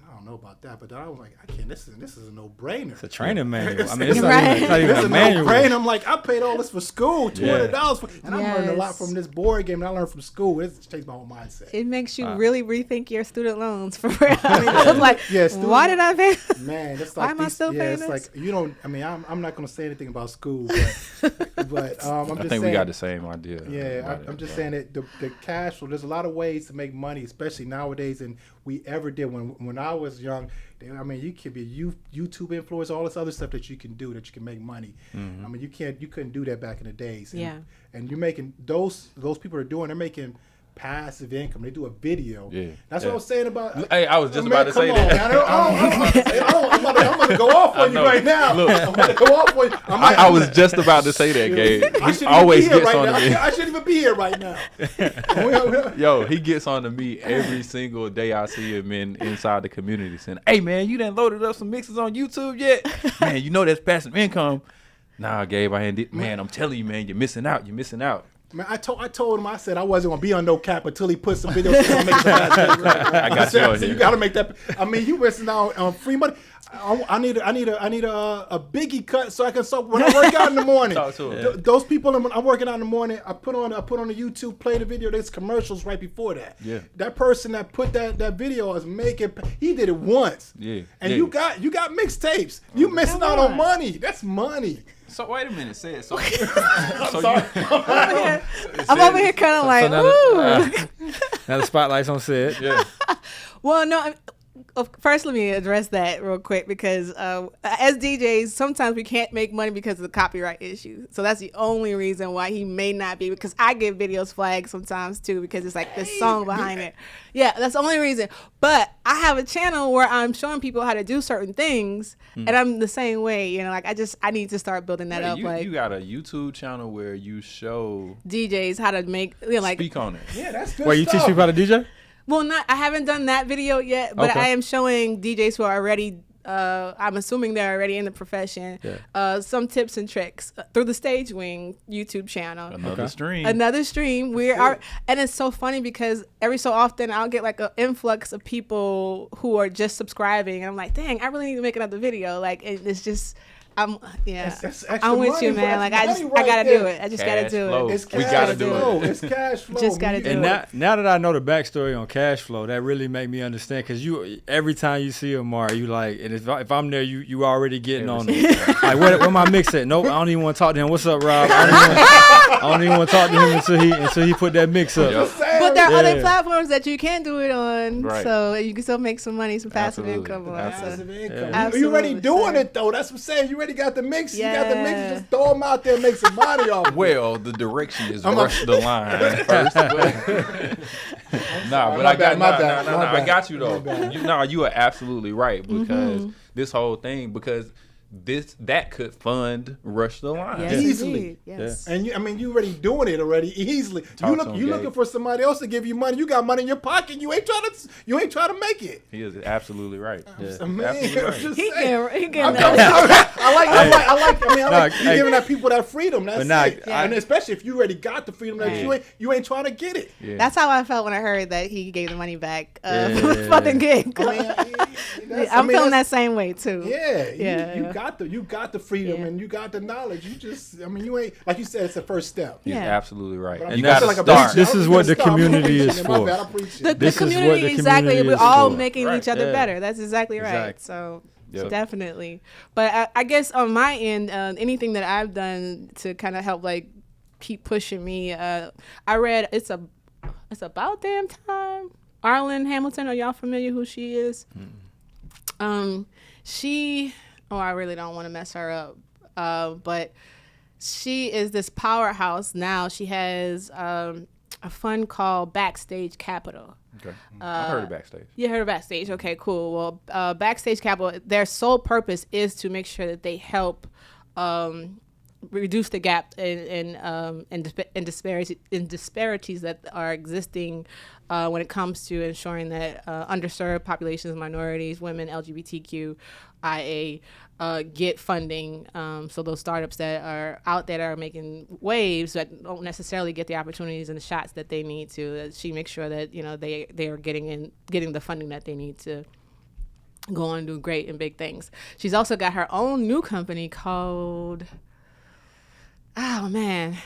I don't know about that, but then I was like, I can't. This is a no-brainer. It's a training manual. I mean, it's Right. not even a manual. No-brainer. I'm like, I paid all this for school, $200 for, and I learned a lot from this board game, and I learned from school. It's changed my whole mindset. It makes you really rethink your student loans for real. I was like, why did I pay? Man, it's Why like am I still paying it's this? like you don't. I mean, I'm not going to say anything about school, but I'm just I think saying, we got the same idea. Yeah, I'm just saying that the cash flow. There's a lot of ways to make money, especially nowadays, and we ever did when I was young. I mean, you could be YouTube influencer, all this other stuff that you can do that you can make money. Mm-hmm. I mean, you couldn't do that back in the days. And, and you're making those people are doing. They're making passive income. They do a video. Yeah, that's what I was saying about. Hey, I was just about to say that. I'm about to go off on you right now. Look, I'm about to go off on you. I was just about to say that, Gabe. He always gets on to me. I shouldn't even be here right now. Yo, he gets on to me every single day I see him inside the community saying, "Hey man, you done loaded up some mixes on YouTube yet? Man, you know that's passive income." Nah, Gabe, I ain't. Man, I'm telling you, man, you're missing out. You're missing out. Man, I told him, I said I wasn't gonna be on no cap until he put some videos. I got you on here. You gotta make that. I mean, you missing out on free money. I need a biggie cut so I can when I work out in the morning. Talk to him. Those people I'm working out in the morning. I put on the YouTube, play the video. There's commercials right before that. Yeah. That person that put that video is making. He did it once. Yeah. And you got mixtapes. You missing out on money. That's money. So wait a minute, say it. So, I'm over here kind of like, ooh. Now the spotlight's on Sid. Yeah. Well, no. First, let me address that real quick because as DJs, sometimes we can't make money because of the copyright issue. So that's the only reason why he may not be, because I get videos flagged sometimes too because it's like this song behind it. Yeah, that's the only reason. But I have a channel where I'm showing people how to do certain things, and I'm the same way. You know, like I need to start building that up. You got a YouTube channel where you show DJs how to make, speak on it. Yeah, that's good. Where you teach people how to DJ? Well, I haven't done that video yet, but I am showing DJs who are already, I'm assuming they're already in the profession, some tips and tricks through the Stage Wing YouTube channel. Another stream. And it's so funny because every so often I'll get like an influx of people who are just subscribing. And I'm like, dang, I really need to make another video. Like, it's just... I'm with you, man. Like I gotta do it. I just gotta do it. We gotta do it. It's cash flow. Just gotta do it. And now that I know the backstory on cash flow, that really make me understand. Because every time you see Amar, you like, and if I'm there, you already getting on it. Like where my mix at? Nope, I don't even want to talk to him. What's up, Rob? I don't even want to talk to him until he put that mix up. But there are other platforms that you can do it on, so you can still make some money, some passive income. Passive income. You already doing it though. That's what I'm saying. You already got the mix. Yeah. You got the mix. Just throw them out there and make some money off. Well, the direction is rush the line first. I got you though. You are absolutely right because this whole thing that could fund Rush the Line. Yes, easily. Yes. And you already doing it already easily. You looking for somebody else to give you money. You got money in your pocket. You ain't trying to make it. He is absolutely right. Absolutely right. I like you giving that people that freedom. That's it. And especially if you already got the freedom, that you ain't trying to get it. Yeah. That's how I felt when I heard that he gave the money back for the fucking gig. I'm feeling that same way too. Yeah. You got the freedom and you got the knowledge. You ain't, like you said, it's the first step. You're absolutely right. And you got to start. This is what the community is for. The community, exactly. We're all making each other better. That's exactly right. So definitely. But I guess on my end, anything that I've done to kind of help like keep pushing me, I read It's About Damn Time. Arlen Hamilton, are y'all familiar who she is? I really don't want to mess her up. But she is this powerhouse now. She has a fund called Backstage Capital. Okay. I've heard of Backstage. You heard of Backstage? Okay, cool. Well, Backstage Capital, their sole purpose is to make sure that they help reduce the gap in disparities that are existing when it comes to ensuring that underserved populations, minorities, women, LGBTQIA get funding. So those startups that are out there that are making waves but don't necessarily get the opportunities and the shots that they need to. She makes sure that they are getting the funding that they need to go on and do great and big things. She's also got her own new company called, oh man,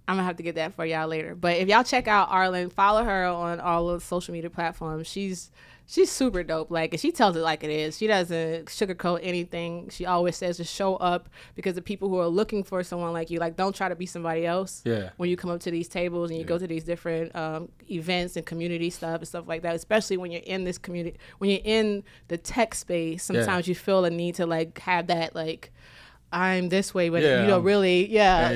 I'm gonna have to get that for y'all later. But if y'all check out Arlen, follow her on all of the social media platforms. She's super dope. Like, and she tells it like it is. She doesn't sugarcoat anything. She always says to show up, because the people who are looking for someone like you, like, don't try to be somebody else. Yeah. When you come up to these tables and you go to these different events and community stuff and stuff like that, especially when you're in this community, when you're in the tech space, sometimes you feel a need to like have that like, I'm this way, but you don't really, that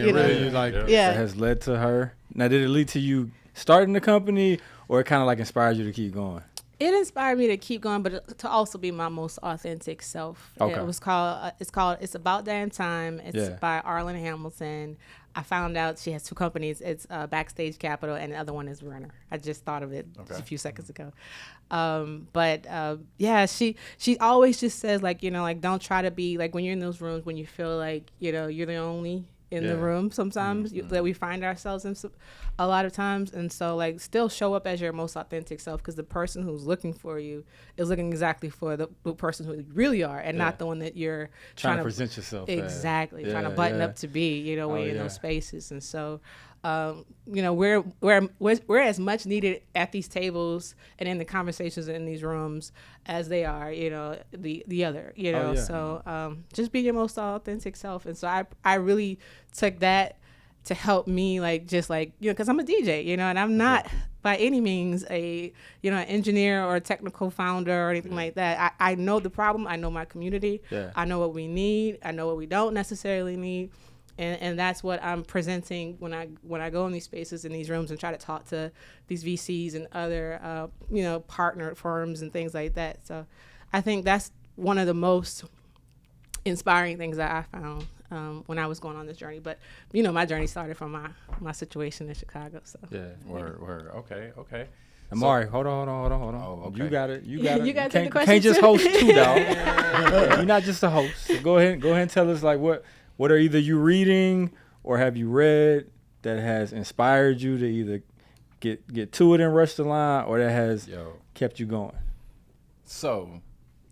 has led to her. Now, did it lead to you starting the company, or it kind of like inspired you to keep going? It inspired me to keep going, but to also be my most authentic self. Okay. It was called, It's About Damn Time. It's by Arlen Hamilton. I found out she has two companies. It's Backstage Capital, and the other one is Runner. I just thought of it just a few seconds ago. She always just says, like, like, don't try to be, like, when you're in those rooms, when you feel like, you're the only in the room sometimes that we find ourselves in a lot of times. And so, like, still show up as your most authentic self, because the person who's looking for you is looking exactly for the person who you really are, and not the one that you're trying to present yourself exactly trying to button up to be, when you're in those spaces. And so we're as much needed at these tables and in the conversations in these rooms as they are, the other, So just be your most authentic self. And so I really took that to help me, like, just like, because I'm a DJ, and I'm not by any means a, an engineer or a technical founder or anything like that. I know the problem. I know my community. I know what we need. I know what we don't necessarily need. And that's what I'm presenting when I go in these spaces, in these rooms, and try to talk to these VCs and other, partner firms and things like that. So I think that's one of the most inspiring things that I found when I was going on this journey. But, my journey started from my situation in Chicago. So Word. Okay. Amari, hold on. Oh, okay. You got it. You take the question can't just too. host too, dog. You're not just a host. So go ahead and tell us, like, what are either you reading or have you read that has inspired you to either get to it and rush the line, or that has kept you going? So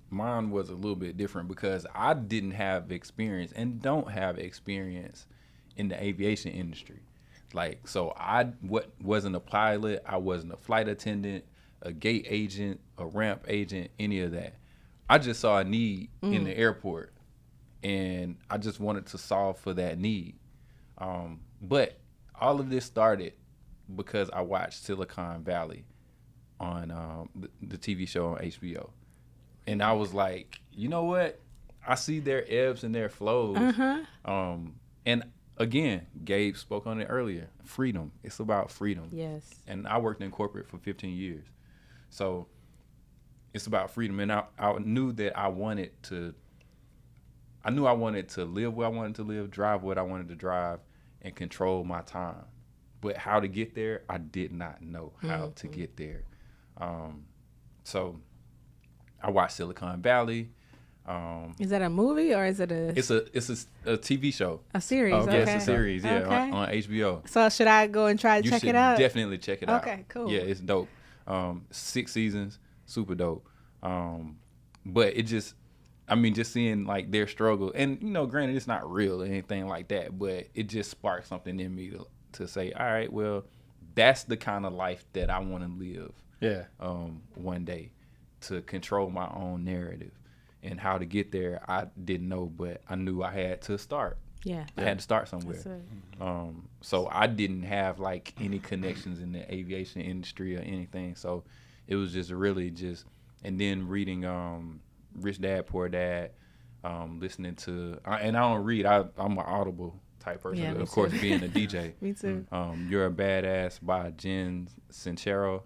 mine was a little bit different, because I didn't have experience and don't have experience in the aviation industry. Like, so I wasn't a pilot, I wasn't a flight attendant, a gate agent, a ramp agent, any of that. I just saw a need in the airport, and I just wanted to solve for that need. But all of this started because I watched Silicon Valley on the TV show on HBO. And I was like, you know what? I see their ebbs and their flows. And again, Gabe spoke on it earlier. Freedom. It's about freedom. Yes. And I worked in corporate for 15 years. So it's about freedom. And I knew that I knew I wanted to live where I wanted to live, drive what I wanted to drive, and control my time. But how to get there, I did not know how to get there. So I watched Silicon Valley. Is that a movie or is it a? It's a TV show. A series. Okay. Okay. It's a series. Yeah, on HBO. So should I go and try to check it out? You should definitely check it out. Okay, cool. Yeah, it's dope. 6 seasons, super dope. But it just seeing like their struggle, and granted it's not real or anything like that, but it just sparked something in me to say, all right, well, that's the kind of life that I want to live. Yeah. One day, to control my own narrative. And how to get there, I didn't know, but I knew I had to start. Yeah. I had to start somewhere. So I didn't have like any connections in the aviation industry or anything. So it was just really and then reading Rich Dad, Poor Dad, listening to, and I don't read, I'm an Audible type person. Of course, being a DJ. Me too. You're a Badass by Jen Sincero.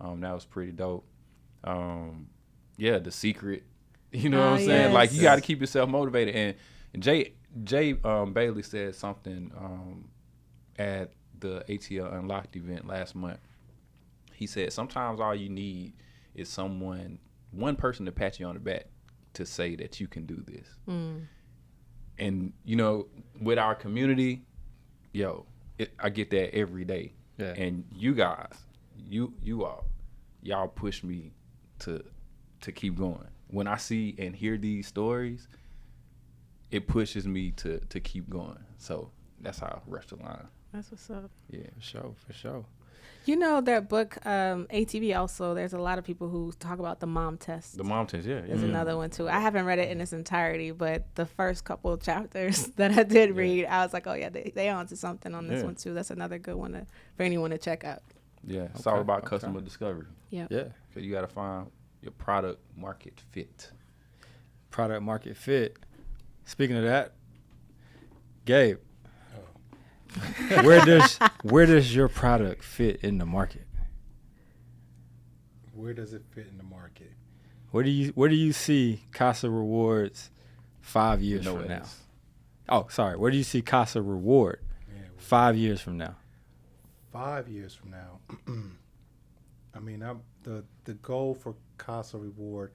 That was pretty dope. The Secret. You know what I'm saying? Yes. Like, you got to keep yourself motivated. And Jay Jay Bailey said something at the ATL Unlocked event last month. He said sometimes all you need is one person to pat you on the back to say that you can do this. And, you know, with our community, I get that every day. Yeah. And you guys, y'all push me to keep going. When I see and hear these stories, it pushes me to keep going. So that's how I rush the line. That's what's up. Yeah, for sure. You know that book, ATV also, there's a lot of people who talk about the mom test. The mom test, yeah. There's another one too. I haven't read it in its entirety, but the first couple of chapters that I did read, I was like, oh yeah, they onto something on this one too. That's another good one for anyone to check out. Yeah, it's all about customer discovery. Yeah. So you got to find your product market fit. Product market fit. Speaking of that, Gabe, where does your product fit in the market? Where does it fit in the market? Where do you see Casa Rewards 5 years from now? Oh, sorry. Where do you see Casa Reward 5 years from now? 5 years from now, I mean, the goal for Casa Reward,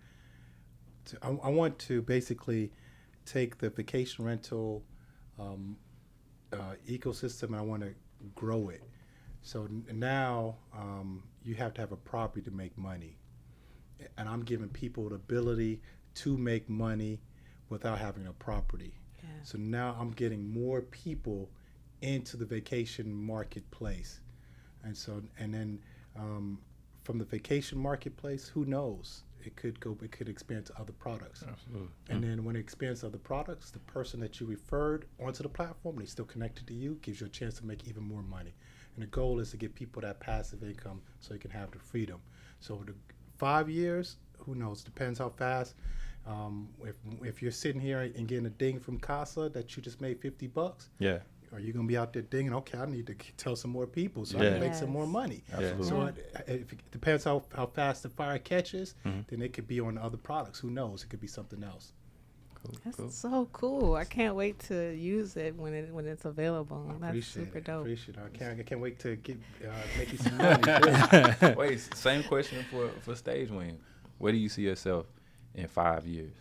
I want to basically take the vacation rental ecosystem and I want to grow it. So now you have to have a property to make money, and I'm giving people the ability to make money without having a property. Yeah. So now I'm getting more people into the vacation marketplace, and then from the vacation marketplace, who knows? It could expand to other products. Absolutely. And then when it expands to other products, the person that you referred onto the platform, they still connected to you, gives you a chance to make even more money. And the goal is to get people that passive income so they can have the freedom. So the 5 years, who knows? Depends how fast. If you're sitting here and getting a ding from Casa that you just made $50, are you going to be out there dinging, okay, I need to tell some more people so I can make some more money. Absolutely. So if it depends how fast the fire catches, then it could be on other products. Who knows? It could be something else. That's so cool. I can't wait to use it when it's available. That's super dope. Appreciate it. I can't wait to make you some money. Wait, same question for Stage Wing. Where do you see yourself in 5 years?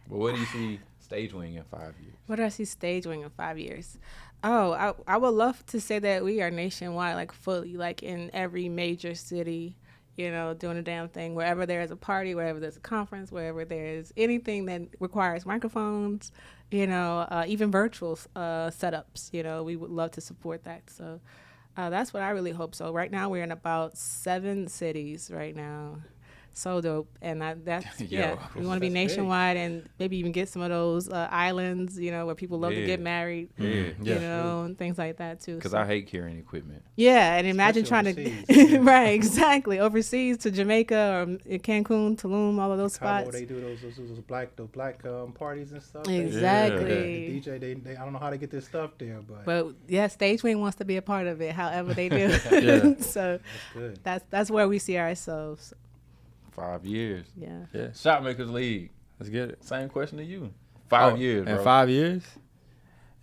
Well, where do you see Stage Wing in 5 years? What do I see Stage Wing in 5 years? Oh, I would love to say that we are nationwide, like fully, like in every major city, you know, doing a damn thing. Wherever there is a party, wherever there's a conference, wherever there's anything that requires microphones, you know, even virtual setups, you know, we would love to support that. So that's what I really hope. So right now we're in about 7 cities right now. So dope. And that's, we want to be nationwide and maybe even get some of those islands, you know, where people love to get married, you know, and things like that too. Because I hate carrying equipment. Yeah, and imagine trying to, right, exactly, overseas to Jamaica or Cancun, Tulum, all of those spots. They do those black parties and stuff. Exactly. The DJ, they I don't know how to get their stuff there, but yeah, Stage Wing wants to be a part of it, however they do. So that's where we see ourselves. 5 years. Yeah. Shopmakers League. Let's get it. Same question to you. 5 years, bro. In 5 years?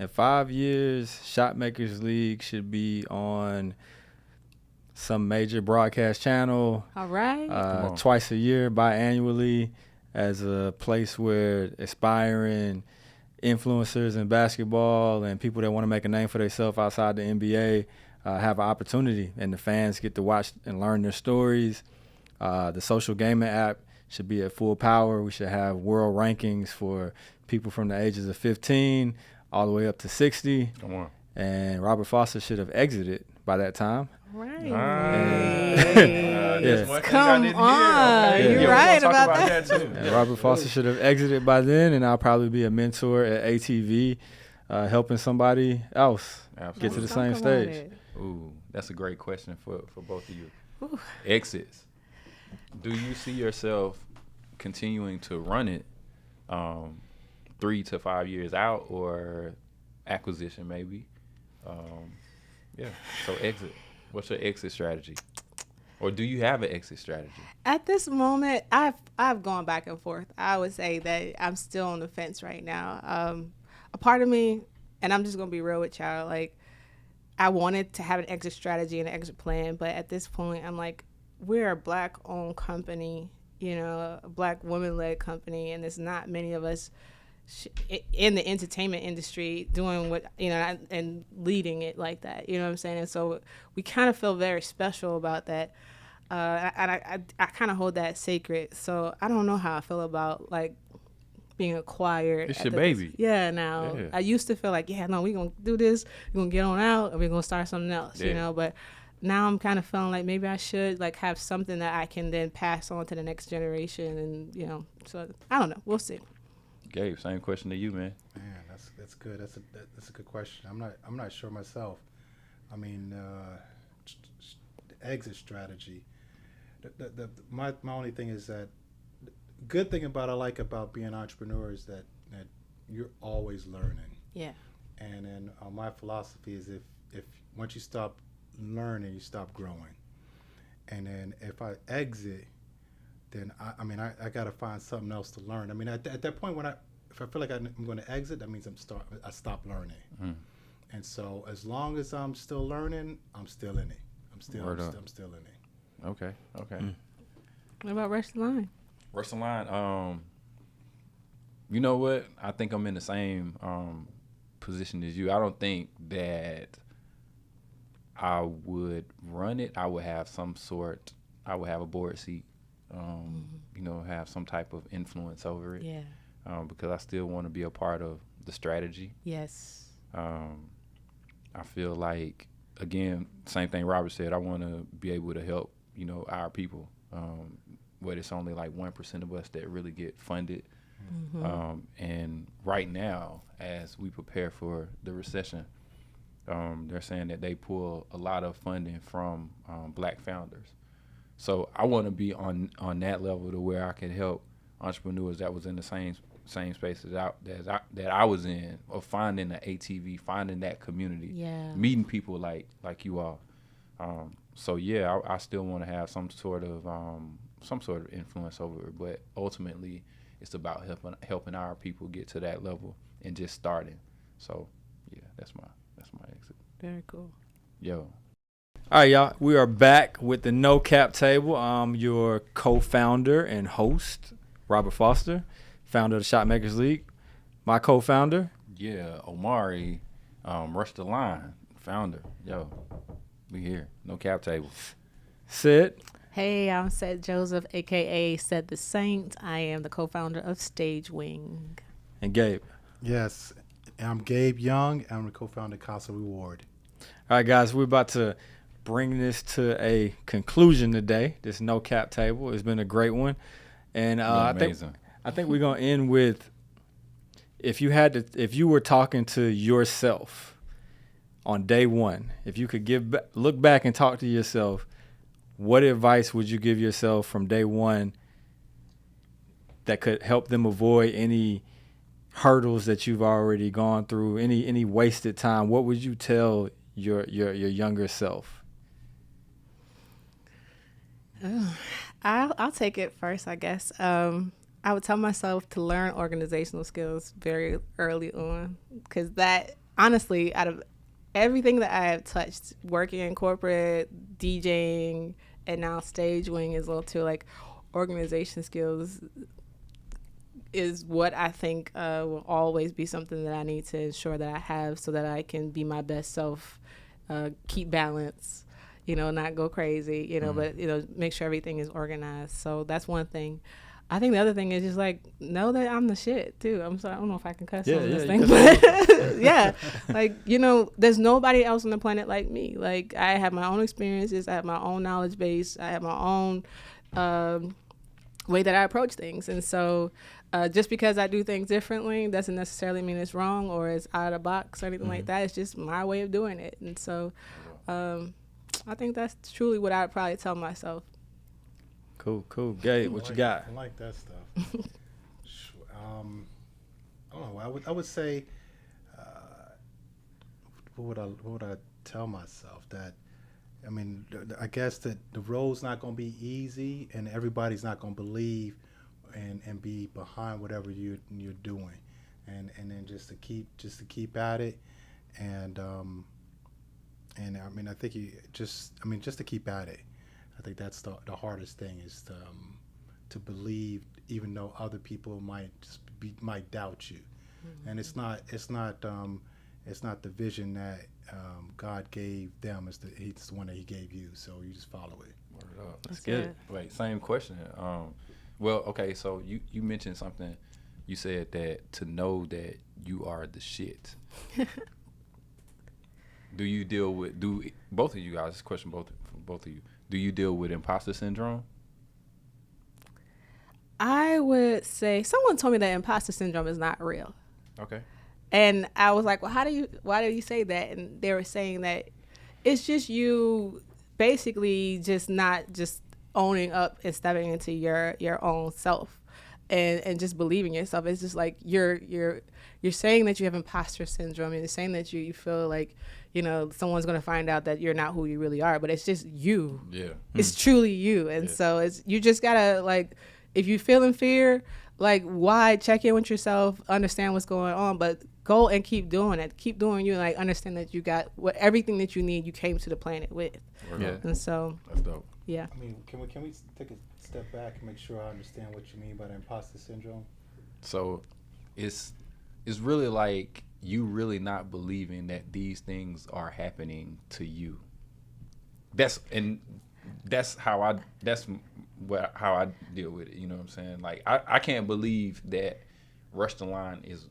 In 5 years, Shopmakers League should be on some major broadcast channel. All right. Twice a year, biannually, as a place where aspiring influencers in basketball and people that want to make a name for themselves outside the NBA have an opportunity, and the fans get to watch and learn their stories. The social gaming app should be at full power. We should have world rankings for people from the ages of 15 all the way up to 60. Come on. And Robert Foster should have exited by that time. Right. Come on. You're right about that. Too. And Robert Foster should have exited by then, and I'll probably be a mentor at ATV, helping somebody else get to the same stage. Ooh, that's a great question for both of you. Ooh. Exits. Do you see yourself continuing to run it 3 to 5 years out, or acquisition maybe? So exit. What's your exit strategy? Or do you have an exit strategy? At this moment, I've gone back and forth. I would say that I'm still on the fence right now. a part of me, and I'm just gonna be real with y'all, like I wanted to have an exit strategy and an exit plan, but at this point I'm like, we're a Black owned company, you know, a Black woman led company, and there's not many of us in the entertainment industry doing what, you know, and leading it like that, you know what I'm saying? And so we kind of feel very special about that. And I kind of hold that sacred. So I don't know how I feel about like being acquired. It's your baby. Yeah. Now I used to feel like, yeah, no, we're going to do this. We're going to get on out and we're going to start something else, you know, but now I'm kind of feeling like maybe I should like have something that I can then pass on to the next generation. And, you know, so I don't know. We'll see. Gabe, same question to you, man. Man, that's good. That's a good question. I'm not sure myself. I mean, the exit strategy. My only thing is that the good thing I like about being an entrepreneur is that you're always learning. Yeah. And then my philosophy is if once you stop learning, you stop growing. And then if I exit, then I got to find something else to learn. I mean, at that point, if I feel like I'm going to exit, that means I stop learning. Mm. And so as long as I'm still learning, I'm still in it. I'm still in it. Okay. Mm. What about Rush the Line? Rush the Line. You know what? I think I'm in the same position as you. I don't think that I would run it. I would have a board seat. You know, have some type of influence over it. Yeah. Because I still want to be a part of the strategy. Yes. I feel like, again, same thing Robert said, I want to be able to help, you know, our people. Where it's only like 1% of us that really get funded. Mm-hmm. And right now, as we prepare for the recession, they're saying that they pull a lot of funding from Black founders. So I want to be on that level to where I can help entrepreneurs that was in the same space that I was in, of finding the ATV, finding that community, meeting people like you all. So yeah, I still want to have some sort of influence over it, but ultimately it's about helping our people get to that level and just starting. So yeah, that's my exit. Very cool. Yo. All right, y'all. We are back with the No Cap Table. I'm your co-founder and host, Robert Foster, founder of the Shotmakers League. My co-founder. Yeah, Omari, Rush the Line, founder. Yo, we here. No Cap Table. Sid. Hey, I'm Seth Joseph, a.k.a. Seth the Saint. I am the co-founder of Stage Wing. And Gabe. Yes, I'm Gabe Young. I'm the co-founder of Casa Reward. All right, guys, we're about to bring this to a conclusion today, this No Cap Table. It's been a great one. And I think we're going to end with, if you were talking to yourself on day one, if you could look back and talk to yourself, what advice would you give yourself from day one that could help them avoid any hurdles that you've already gone through, any wasted time? What would you tell your younger self? I'll take it first, I guess. I would tell myself to learn organizational skills very early on, because that, honestly, out of everything that I have touched, working in corporate, DJing, and now Stage Wing as well too, like organization skills is what I think will always be something that I need to ensure that I have, so that I can be my best self, keep balance, you know, not go crazy, you know, but, you know, make sure everything is organized. So that's one thing. I think the other thing is just like, know that I'm the shit too. I'm sorry, I don't know if I can cuss on this thing, but yeah, like, you know, there's nobody else on the planet like me. Like, I have my own experiences, I have my own knowledge base, I have my own way that I approach things. And so just because I do things differently doesn't necessarily mean it's wrong or it's out of the box or anything like that. It's just my way of doing it. And so I think that's truly what I'd probably tell myself. Cool. Gabe, what you got? I like that stuff. I don't know. I would say, what would I tell myself? That, I mean, I guess that the road's not going to be easy, and everybody's not going to believe and be behind whatever you're doing. and then just to keep at it, and I mean I think just to keep at it. I think that's the hardest thing is to believe, even though other people might doubt you, and it's not the vision that God gave them. It's the one that He gave you. So you just follow it. That's good. Wait, same question. Well, okay. So you mentioned something. You said that to know that you are the shit. Do you deal with both of you guys? This question both of you. Do you deal with imposter syndrome? I would say someone told me that imposter syndrome is not real. Okay. And I was like, well, why do you say that? And they were saying that it's just you basically just not just owning up and stepping into your own self and just believing yourself. It's just like you're saying that you have imposter syndrome, and you're saying that you feel like, someone's going to find out that you're not who you really are, but it's just you. Yeah. It's truly you. And so you just got to, like, if you feel in fear, like, why? Check in with yourself, understand what's going on, but go and keep doing it. Keep doing you, and like understand that you got everything that you need. You came to the planet with. Yeah. And so that's dope. Yeah. I mean, can we take a step back and make sure I understand what you mean by the imposter syndrome? So, it's really like you really not believing that these things are happening to you. That's how I deal with it. You know what I'm saying? Like I can't believe that Rush the Line is.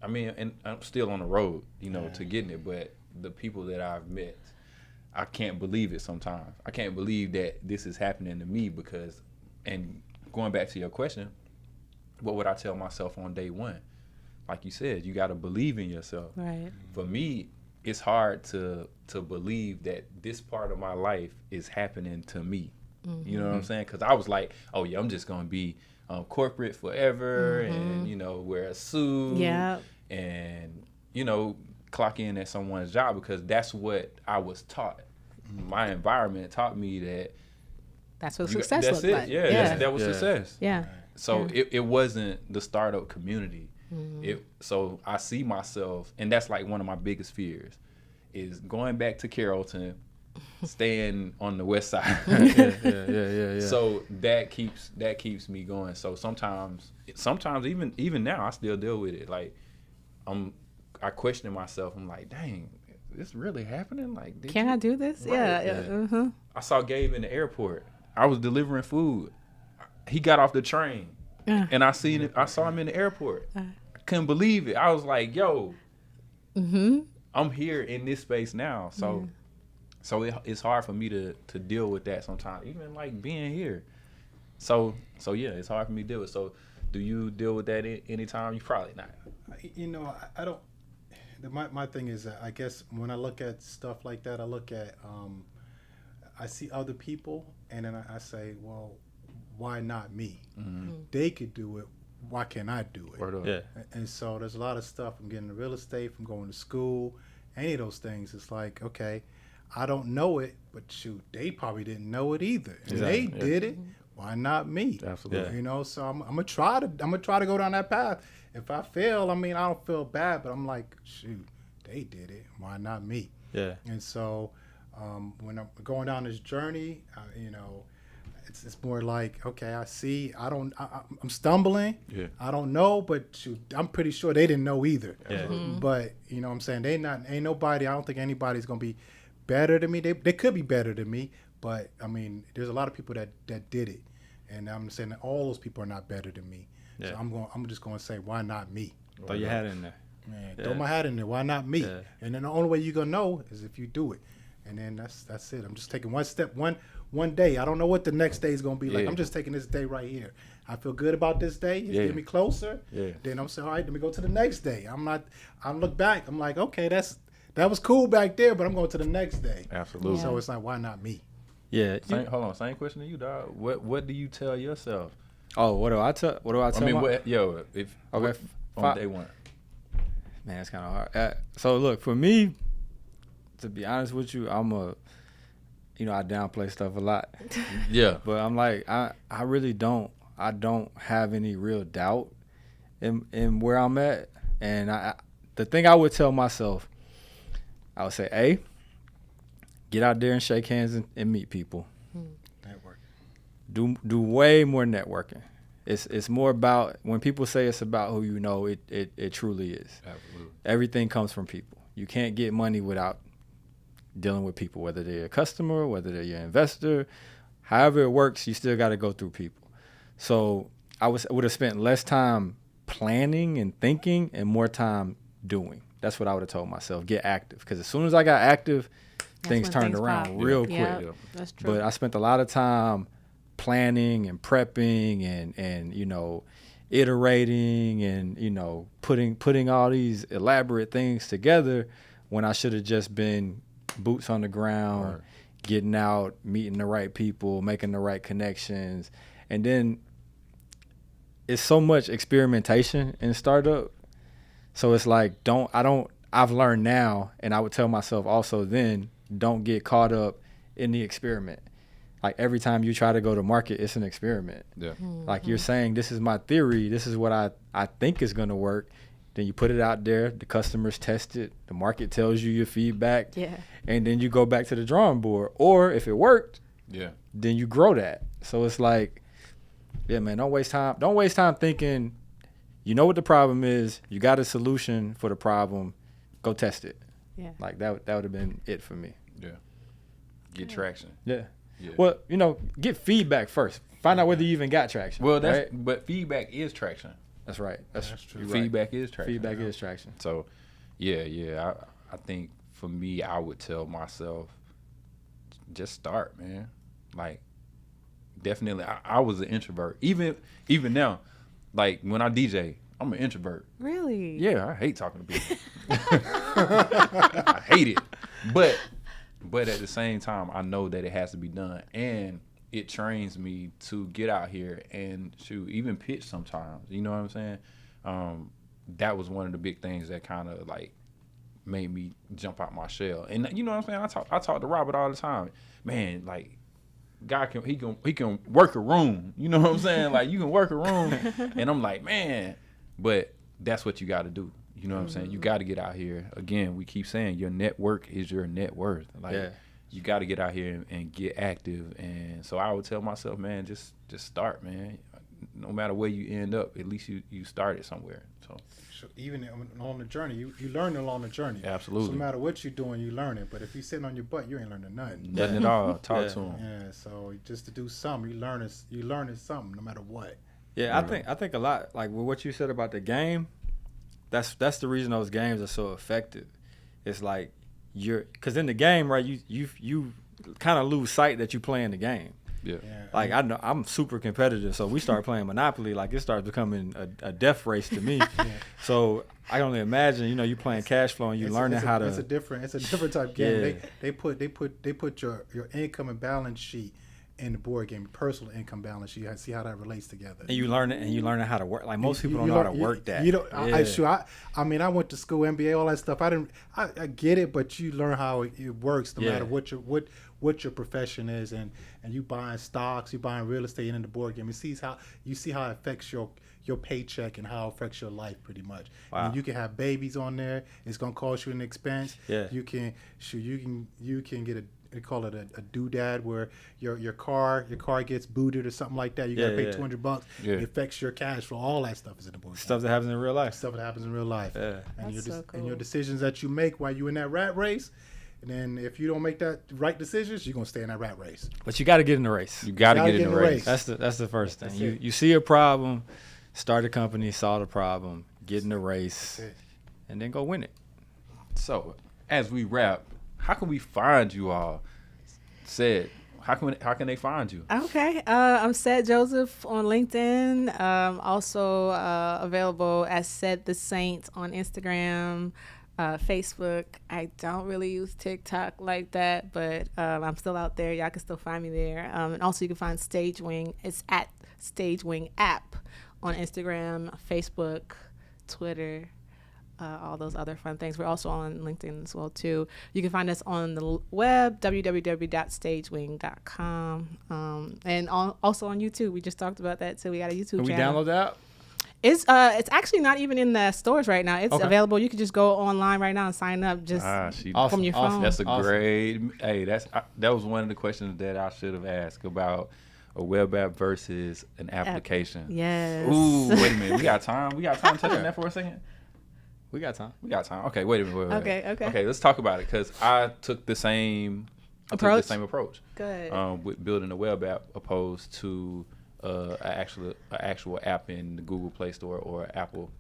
I mean, and I'm still on the road, to getting it. But the people that I've met, I can't believe it sometimes. I can't believe that this is happening to me because, and going back to your question, what would I tell myself on day one? Like you said, you got to believe in yourself. Right. For me, it's hard to believe that this part of my life is happening to me. Mm-hmm. You know what I'm saying? Because I was like, oh yeah, I'm just gonna be corporate forever, and wear a suit, and clock in at someone's job because that's what I was taught. Mm-hmm. My environment taught me that that's what success looks like. Yeah. That was success. Yeah. So it wasn't the startup community. Mm-hmm. So I see myself, and that's like one of my biggest fears, is going back to Carrollton, staying on the west side. Yeah. So that keeps me going. So sometimes even now I still deal with it. Like I question myself. I'm like, dang, is this really happening? Like, can I do this? Right. Yeah. Mm-hmm. I saw Gabe in the airport. I was delivering food. He got off the train, and I saw him in the airport. I couldn't believe it. I was like, yo, I'm here in this space now. So. So it's hard for me to deal with that sometimes, even like being here. So yeah, it's hard for me to deal with. So do you deal with that anytime? You probably not. I don't. My thing is that I guess when I look at stuff like that, I look at I see other people, and then I say, well, why not me? Mm-hmm. They could do it. Why can't I do it? Yeah. And so there's a lot of stuff. I'm getting into real estate, from going to school, any of those things. It's like, okay, I don't know it, but shoot, they probably didn't know it either. And they did it. Why not me? Absolutely. So I'm gonna try to go down that path. If I fail, I mean, I don't feel bad, but I'm like, shoot, they did it. Why not me? Yeah. And so when I'm going down this journey, it's more like, okay, I see, I'm stumbling. Yeah. I don't know, but shoot, I'm pretty sure they didn't know either. Yeah. Mm-hmm. But what I'm saying, ain't nobody. I don't think anybody's gonna be better than me. They could be better than me, but I mean, there's a lot of people that did it, and I'm saying that all those people are not better than me. Yeah. So I'm just going to say, why not me? Throw your hat in there. Man, throw my hat in there. Why not me? Yeah. And then the only way you're gonna know is if you do it. And then that's it. I'm just taking one step, one day. I don't know what the next day is gonna be like. I'm just taking this day right here. I feel good about this day. It's getting me closer. Yeah. Then I'm saying, all right, let me go to the next day. I look back. I'm like, okay, that was cool back there, but I'm going to the next day. Absolutely. So it's like, why not me? Yeah. Hold on. Same question to you, dog. What do you tell yourself? Oh, what do I tell? I mean, on day one. Man, it's kind of hard. So look, for me, to be honest with you, I'm I downplay stuff a lot. Yeah. But I'm like, I really don't. I don't have any real doubt in where I'm at. And the thing I would tell myself, I would say, A, get out there and shake hands and meet people. Networking. Do way more networking. It's more about, when people say it's about who you know, it truly is. Absolutely. Everything comes from people. You can't get money without dealing with people, whether they're a customer, whether they're your investor. However it works, you still got to go through people. So I would have spent less time planning and thinking and more time doing. That's what I would have told myself. Get active. Because as soon as I got active, things turned around real quick. Yeah, that's true. But I spent a lot of time planning and prepping and you know, iterating and, you know, putting all these elaborate things together when I should have just been boots on the ground, right, getting out, meeting the right people, making the right connections. And then it's so much experimentation in startup. So it's like, I've learned now, and I would tell myself also then, don't get caught up in the experiment. Like every time you try to go to market, it's an experiment. Yeah. Mm-hmm. Like you're saying, this is my theory, this is what I think is gonna work. Then you put it out there, the customers test it, the market tells you your feedback, and then you go back to the drawing board. Or if it worked, then you grow that. So it's like, yeah, man, don't waste time. Don't waste time thinking you know what the problem is, you got a solution for the problem, go test it. Yeah. Like that would have been it for me. Yeah. Get traction. Yeah. Well, you know, get feedback first. Find out whether you even got traction. Well, right? But feedback is traction. That's right. That's true. Feedback is traction. Feedback is traction. So, yeah. I think for me, I would tell myself, just start, man. Like, definitely. I was an introvert. Even now, like when I DJ, I'm an introvert. Really? Yeah, I hate talking to people. I hate it. But at the same time, I know that it has to be done, and it trains me to get out here and to even pitch sometimes. You know what I'm saying? That was one of the big things that kind of like made me jump out my shell. And you know what I'm saying? I talk to Robert all the time. Man, like, God can work a room. You know what I'm saying? Like, you can work a room, and I'm like, man, but that's what you got to do. You know what I'm saying? You got to get out here. Again, we keep saying your network is your net worth. Like, you got to get out here and get active. And so I would tell myself, man, just start, man. No matter where you end up, at least you started somewhere. So even on the journey, you learn along the journey. Absolutely. So no matter what you're doing, you learn it. But if you're sitting on your butt, you ain't learning nothing. Nothing at all. Talk to them. Yeah. So just to do something, you learn something no matter what. Yeah, I think a lot, like with what you said about the game, that's the reason those games are so effective. It's like because in the game, right, you kind of lose sight that you playing the game. Yeah. Like I know I'm super competitive, so we start playing Monopoly, like it starts becoming a death race to me. So I can only imagine, you know, you playing cash flow and you learning how to. It's a different type game. They put your income and balance sheet in the board game, personal income balance sheet. See how that relates together. And you learn how to work. Like most people don't know how to work that. You know, I mean, I went to school, MBA, all that stuff. I get it, but you learn how it works, no matter what your profession is, and you buying stocks, you buying real estate in the board game. You see how it affects your paycheck and how it affects your life pretty much. Wow. And you can have babies on there. It's gonna cost you an expense. Yeah. You can get they call it a doodad where your car gets booted or something like that. You gotta pay $200. Yeah. It affects your cash flow. All that stuff is in the board game. Stuff that happens in real life. Stuff that happens in real life. Yeah. And That's so cool. and your decisions that you make while you're in that rat race. And then if you don't make that right decisions, you're gonna stay in that rat race. But you got to get in the race. You got to get in the race. That's the first thing. You see a problem, start a company, solve the problem, get in the race, and then go win it. So as we wrap, how can we find you all? How can they find you? Okay, I'm Said Joseph on LinkedIn. Also available as Said the Saint on Instagram, Facebook. I don't really use TikTok like that, but I'm still out there. Y'all can still find me there. And also you can find StageWing. It's at StageWing app on Instagram, Facebook, Twitter. All those other fun things. We're also on LinkedIn as well too. You can find us on the web, www.stagewing.com, and also on YouTube. We just talked about that too. We got a YouTube channel. Can we download that? It's actually not even in the stores right now. It's available. You can just go online right now and sign up just from your phone. That's a great. Hey, that was one of the questions that I should have asked about a web app versus an application. Yes. Ooh, wait a minute. We got time. We got time to touch on that for a second. We got time. Okay, wait a minute. Okay, let's talk about it because I took the same approach. Good. With building a web app opposed to an actual app in the Google Play Store or Apple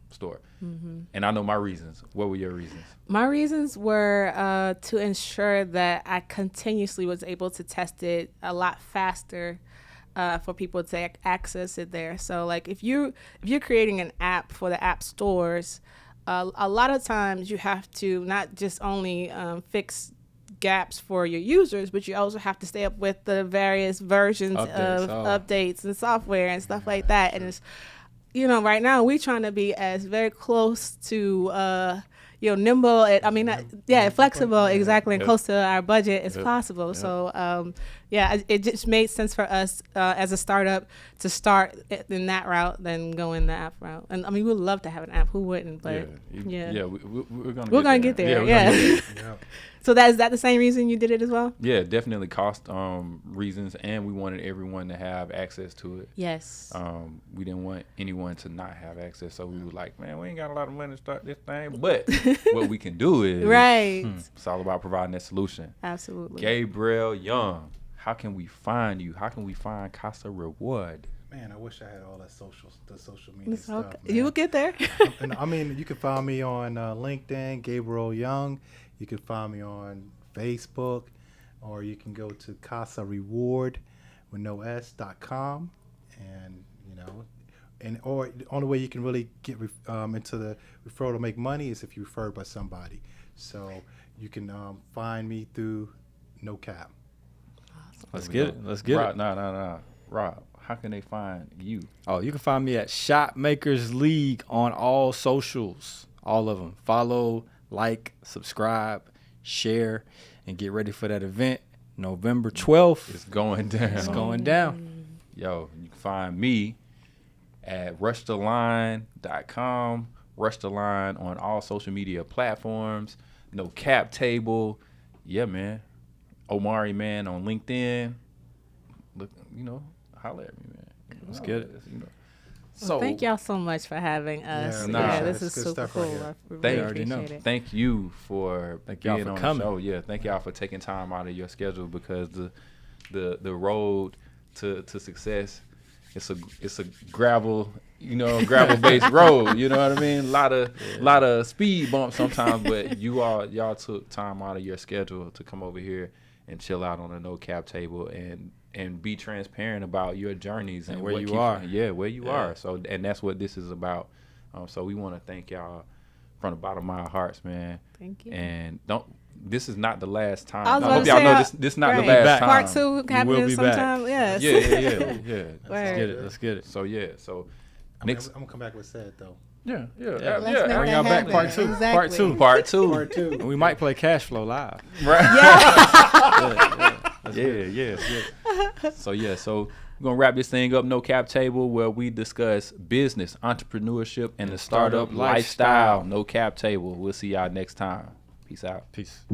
Store. Mm-hmm. And I know my reasons. What were your reasons? My reasons were to ensure that I continuously was able to test it a lot faster for people to access it there. So like if you're creating an app for the app stores, a lot of times you have to not just only fix gaps for your users, but you also have to stay up with the various versions of updates and software and stuff like that. And it's, right now we're trying to be as very close to, nimble. Flexible, exactly, and close to our budget as possible. So, it just made sense for us as a startup to start in that route than go in the app route. And we would love to have an app. Who wouldn't? But we're gonna get there. Yeah. So is that the same reason you did it as well? Yeah, definitely cost reasons, and we wanted everyone to have access to it. Yes. We didn't want anyone to not have access, so we were like, man, we ain't got a lot of money to start this thing, but what we can do is it's all about providing that solution. Absolutely. Gabriel Young, how can we find you? How can we find Casa Reward? Man, I wish I had all that the social media stuff. Man. You will get there. You can find me on LinkedIn, Gabriel Young. You can find me on Facebook, or you can go to Casa Reward with no s.com, or the only way you can really get into the referral to make money is if you referred by somebody. So you can find me through No Cap. Awesome. Let's get it. No. Rob, how can they find you? Oh, you can find me at Shopmakers League on all socials, all of them. Follow, like, subscribe, share, and get ready for that event November 12th. It's going down. Yo, you can find me at rushtheline.com, Rush the Line on all social media platforms. No Cap Table. Yeah, man. Omari Man on LinkedIn. Look, holler at me, man. Let's get it. So thank y'all so much for having us. This is super cool. I really appreciate it. Thank you for being on the show. Yeah, thank y'all for taking time out of your schedule because the road to success, it's a gravel based road. You know what I mean? A lot of speed bumps sometimes, but y'all took time out of your schedule to come over here and chill out on a No Cap Table and be transparent about your journeys and where you are. Where you are. So, and that's what this is about. So we want to thank y'all from the bottom of our hearts, man. Thank you. And this is not the last time. I hope y'all know this is not the last time. Part 2 happening sometime. Yes. Yeah. Let's get it. So I'm gonna come back with Said though. Yeah. Bring y'all back part 2. Exactly. Part two. And we might play Cash Flow live. Right. Yeah. So we're gonna wrap this thing up. No Cap Table, where we discuss business, entrepreneurship, and the startup lifestyle. No Cap Table. We'll see y'all next time. Peace out. Peace.